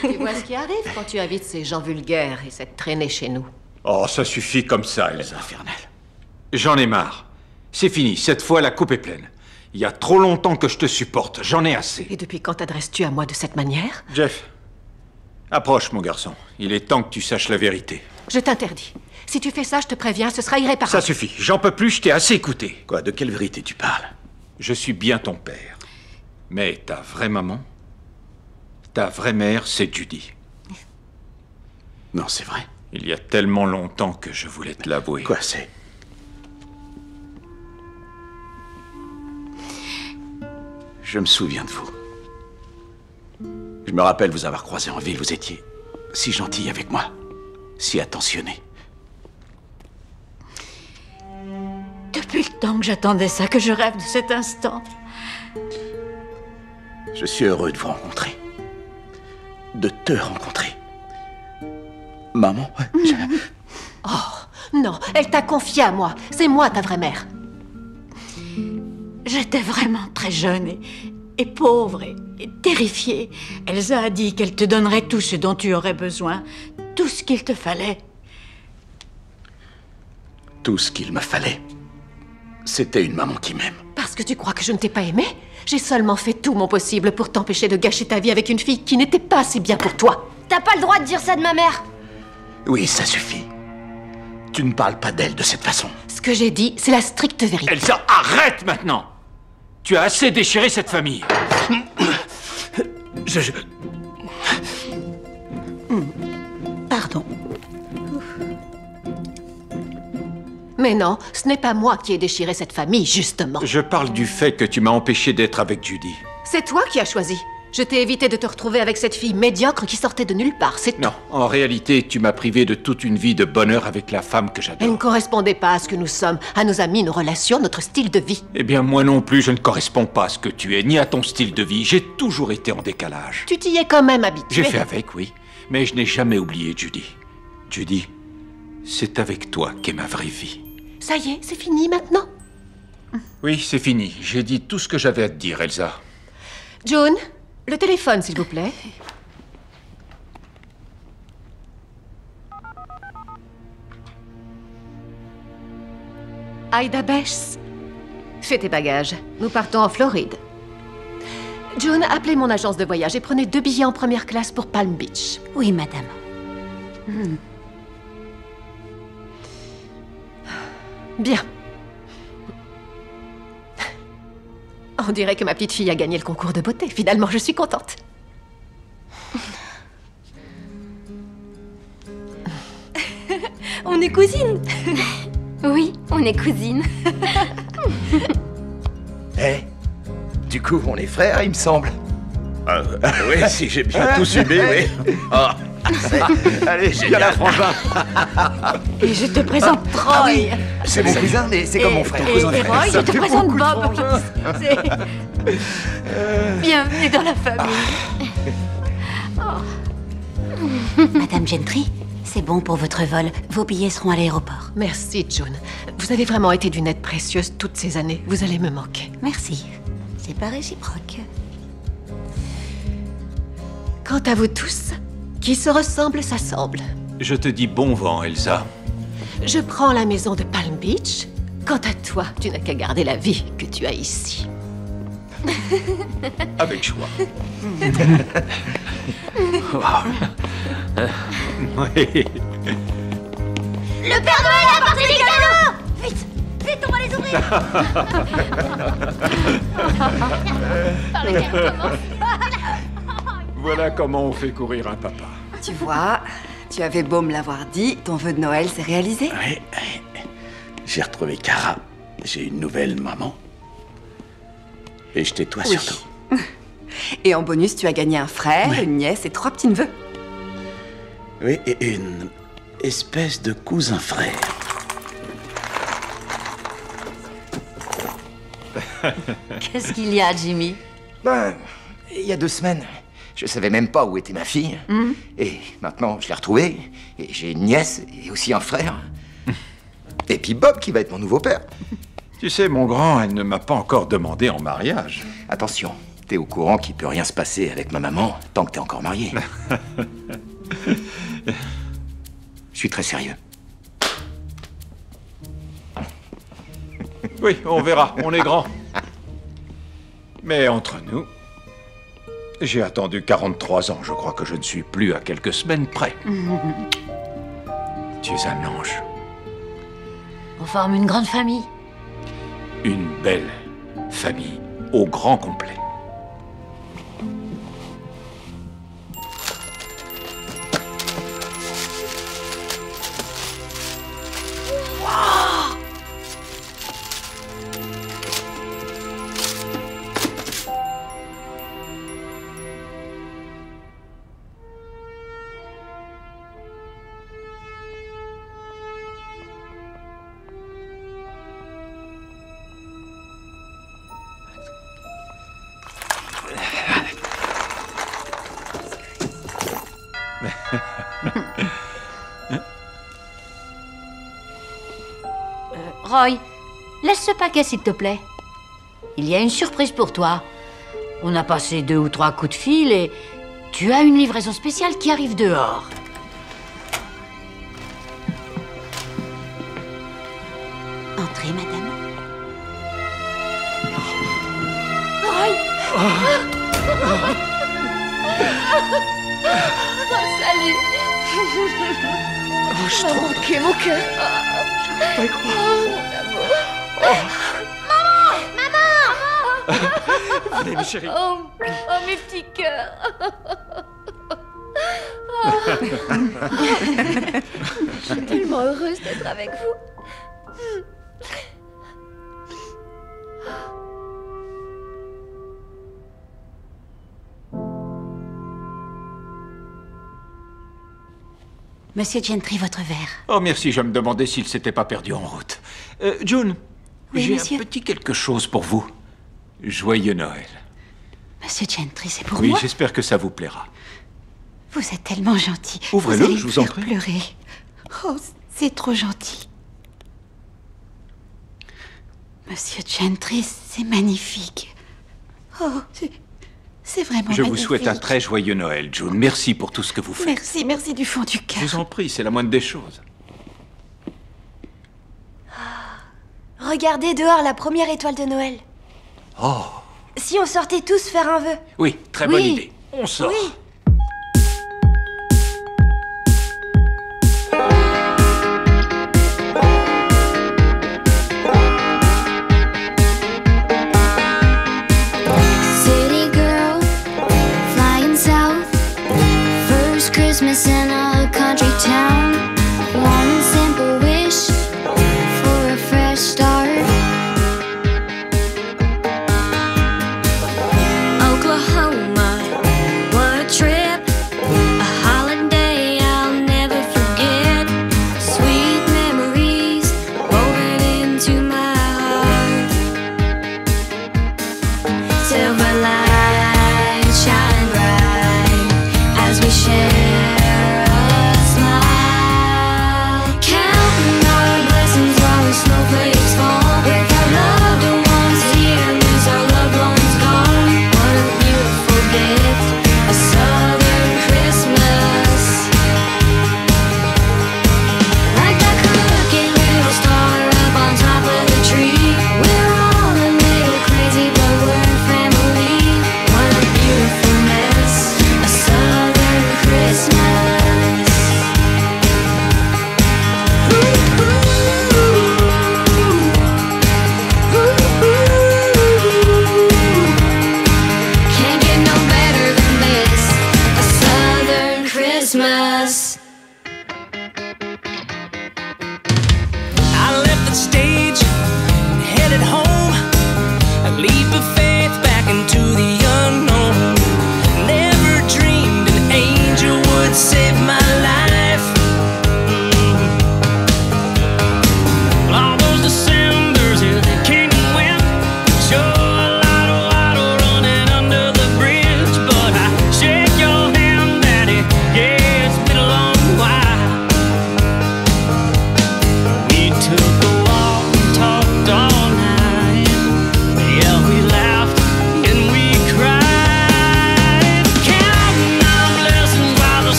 Tu vois ce qui arrive quand tu invites ces gens vulgaires et cette traînée chez nous. Oh, ça suffit comme ça, Elsa. Infernal. J'en ai marre. C'est fini, cette fois la coupe est pleine. Il y a trop longtemps que je te supporte, j'en ai assez. Et depuis quand t'adresses-tu à moi de cette manière? Jeff, approche mon garçon. Il est temps que tu saches la vérité. Je t'interdis. Si tu fais ça, je te préviens, ce sera irréparable. Ça suffit, j'en peux plus, je t'ai assez écouté. Quoi, de quelle vérité tu parles? Je suis bien ton père. Mais ta vraie maman, ta vraie mère, c'est Judy. Non, c'est vrai. Il y a tellement longtemps que je voulais te l'avouer. Quoi, c'est? Je me souviens de vous. Je me rappelle vous avoir croisé en ville. Vous étiez si gentil avec moi, si attentionné. Depuis le temps que j'attendais ça, que je rêve de cet instant. Je suis heureux de vous rencontrer. De te rencontrer. Maman, Oh, non, elle t'a confié à moi. C'est moi ta vraie mère. J'étais vraiment très jeune et pauvre et terrifiée. Elsa a dit qu'elle te donnerait tout ce dont tu aurais besoin, tout ce qu'il te fallait. tout ce qu'il me fallait. C'était une maman qui m'aime. Parce que tu crois que je ne t'ai pas aimé? J'ai seulement fait tout mon possible pour t'empêcher de gâcher ta vie avec une fille qui n'était pas assez bien pour toi. T'as pas le droit de dire ça de ma mère. Oui, ça suffit. Tu ne parles pas d'elle de cette façon. Ce que j'ai dit, c'est la stricte vérité. Elsa, arrête maintenant! Tu as assez déchiré cette famille. Pardon. Mais non, ce n'est pas moi qui ai déchiré cette famille, justement. Je parle du fait que tu m'as empêché d'être avec Judy. C'est toi qui as choisi. Je t'ai évité de te retrouver avec cette fille médiocre qui sortait de nulle part, c'est tout. Non, en réalité, tu m'as privé de toute une vie de bonheur avec la femme que Elle j'adore. ne correspondait pas à ce que nous sommes, à nos amis, nos relations, notre style de vie. Eh bien, moi non plus, je ne corresponds pas à ce que tu es, ni à ton style de vie. J'ai toujours été en décalage. Tu t'y es quand même habitué. J'ai fait avec, oui. Mais je n'ai jamais oublié Judy. Judy, c'est avec toi qu'est ma vraie vie. Ça y est, c'est fini maintenant. Oui, c'est fini. J'ai dit tout ce que j'avais à te dire, Elsa. June, le téléphone, s'il vous plaît. Aida Bess, fais tes bagages. Nous partons en Floride. June, appelez mon agence de voyage et prenez 2 billets en première classe pour Palm Beach. Oui, madame. Bien. On dirait que ma petite fille a gagné le concours de beauté. Finalement, je suis contente. On est cousines. Oui, on est cousines. Eh, du coup, on est frères, il me semble. Oui, si j'ai bien tout subi, oui. Ah. Allez, j'ai la frangin. Et je te présente Troy. C'est mon cousin, mais c'est comme mon frère. Et Roy, je te présente Bob. Bienvenue dans la famille. Madame Gentry, c'est bon pour votre vol. Vos billets seront à l'aéroport. Merci, June. Vous avez vraiment été d'une aide précieuse toutes ces années. Vous allez me manquer. Merci. C'est pas réciproque. Quant à vous tous, qui se ressemblent s'assemblent. Je te dis bon vent, Elsa. Je prends la maison de Palm Beach. Quant à toi, tu n'as qu'à garder la vie que tu as ici. Avec joie. Oui. Le Père Noël a apporté des cadeaux. Vite, vite, on va les ouvrir. Par lequel commence? Voilà comment on fait courir un papa. Tu vois, tu avais beau me l'avoir dit, ton vœu de Noël s'est réalisé. Oui, j'ai retrouvé Cara. J'ai une nouvelle maman. Et je toi Oui. surtout. Et en bonus, tu as gagné un frère, Oui. une nièce et 3 petits-neveux. Oui, et une espèce de cousin frère. Qu'est-ce qu'il y a, Jimmy? Ben, il y a 2 semaines, je savais même pas où était ma fille. Et maintenant, je l'ai retrouvée. Et j'ai une nièce et aussi un frère. Et puis Bob qui va être mon nouveau père. Tu sais, mon grand, elle ne m'a pas encore demandé en mariage. Attention, t'es au courant qu'il peut rien se passer avec ma maman tant que t'es encore marié. Je suis très sérieux. Oui, on verra, on est grand. Mais entre nous, j'ai attendu 43 ans. Je crois que je ne suis plus à quelques semaines près. Tu es un ange. On forme une grande famille. Une belle famille, au grand complet. Roy, laisse ce paquet, s'il te plaît. Il y a une surprise pour toi. On a passé 2 ou 3 coups de fil et tu as une livraison spéciale qui arrive dehors. Entrez, madame. Roy. salut. Oh, je t'en manquais mon cœur. peux pas y croire. Oh, mon amour. Maman! Venez, mes chéris. Oh, mes petits cœurs. Je suis tellement heureuse d'être avec vous. Monsieur Gentry, votre verre. Oh, merci, je me demandais s'il s'était pas perdu en route. June, Oui, j'ai monsieur. un petit quelque chose pour vous. Joyeux Noël. Monsieur Gentry, c'est pour Oui, moi. j'espère que ça vous plaira. Vous êtes tellement gentil. Ouvrez-le, allez je me vous en faire prie. pleurer. Oh, c'est trop gentil. Monsieur Gentry, c'est magnifique. Oh, c'est vraiment Je vous magnifique. souhaite un très joyeux Noël, June. Merci pour tout ce que vous faites. Merci, merci du fond du Je cœur. vous en prie, c'est la moindre des choses. Regardez dehors la première étoile de Noël. Oh, Si on sortait tous faire un vœu. oui, très bonne idée. On sort. Oui. City girl, flying south. First Christmas in a country town. One simple wish for a fresh start. Oklahoma, what a trip. A holiday I'll never forget. Sweet memories woven into my heart. Silver light shine bright as we share a smile. Counting our blessings while the snowflakes fall.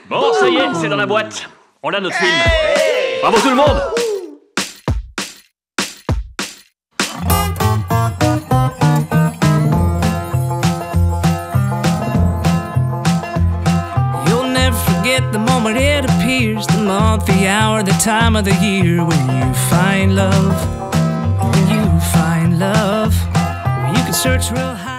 Bon, ça y est, c'est dans la boîte. On a notre film. Bravo tout le monde. The moment it appears, the month, the hour, the time of the year, when you find love, when you find love, you can search real high.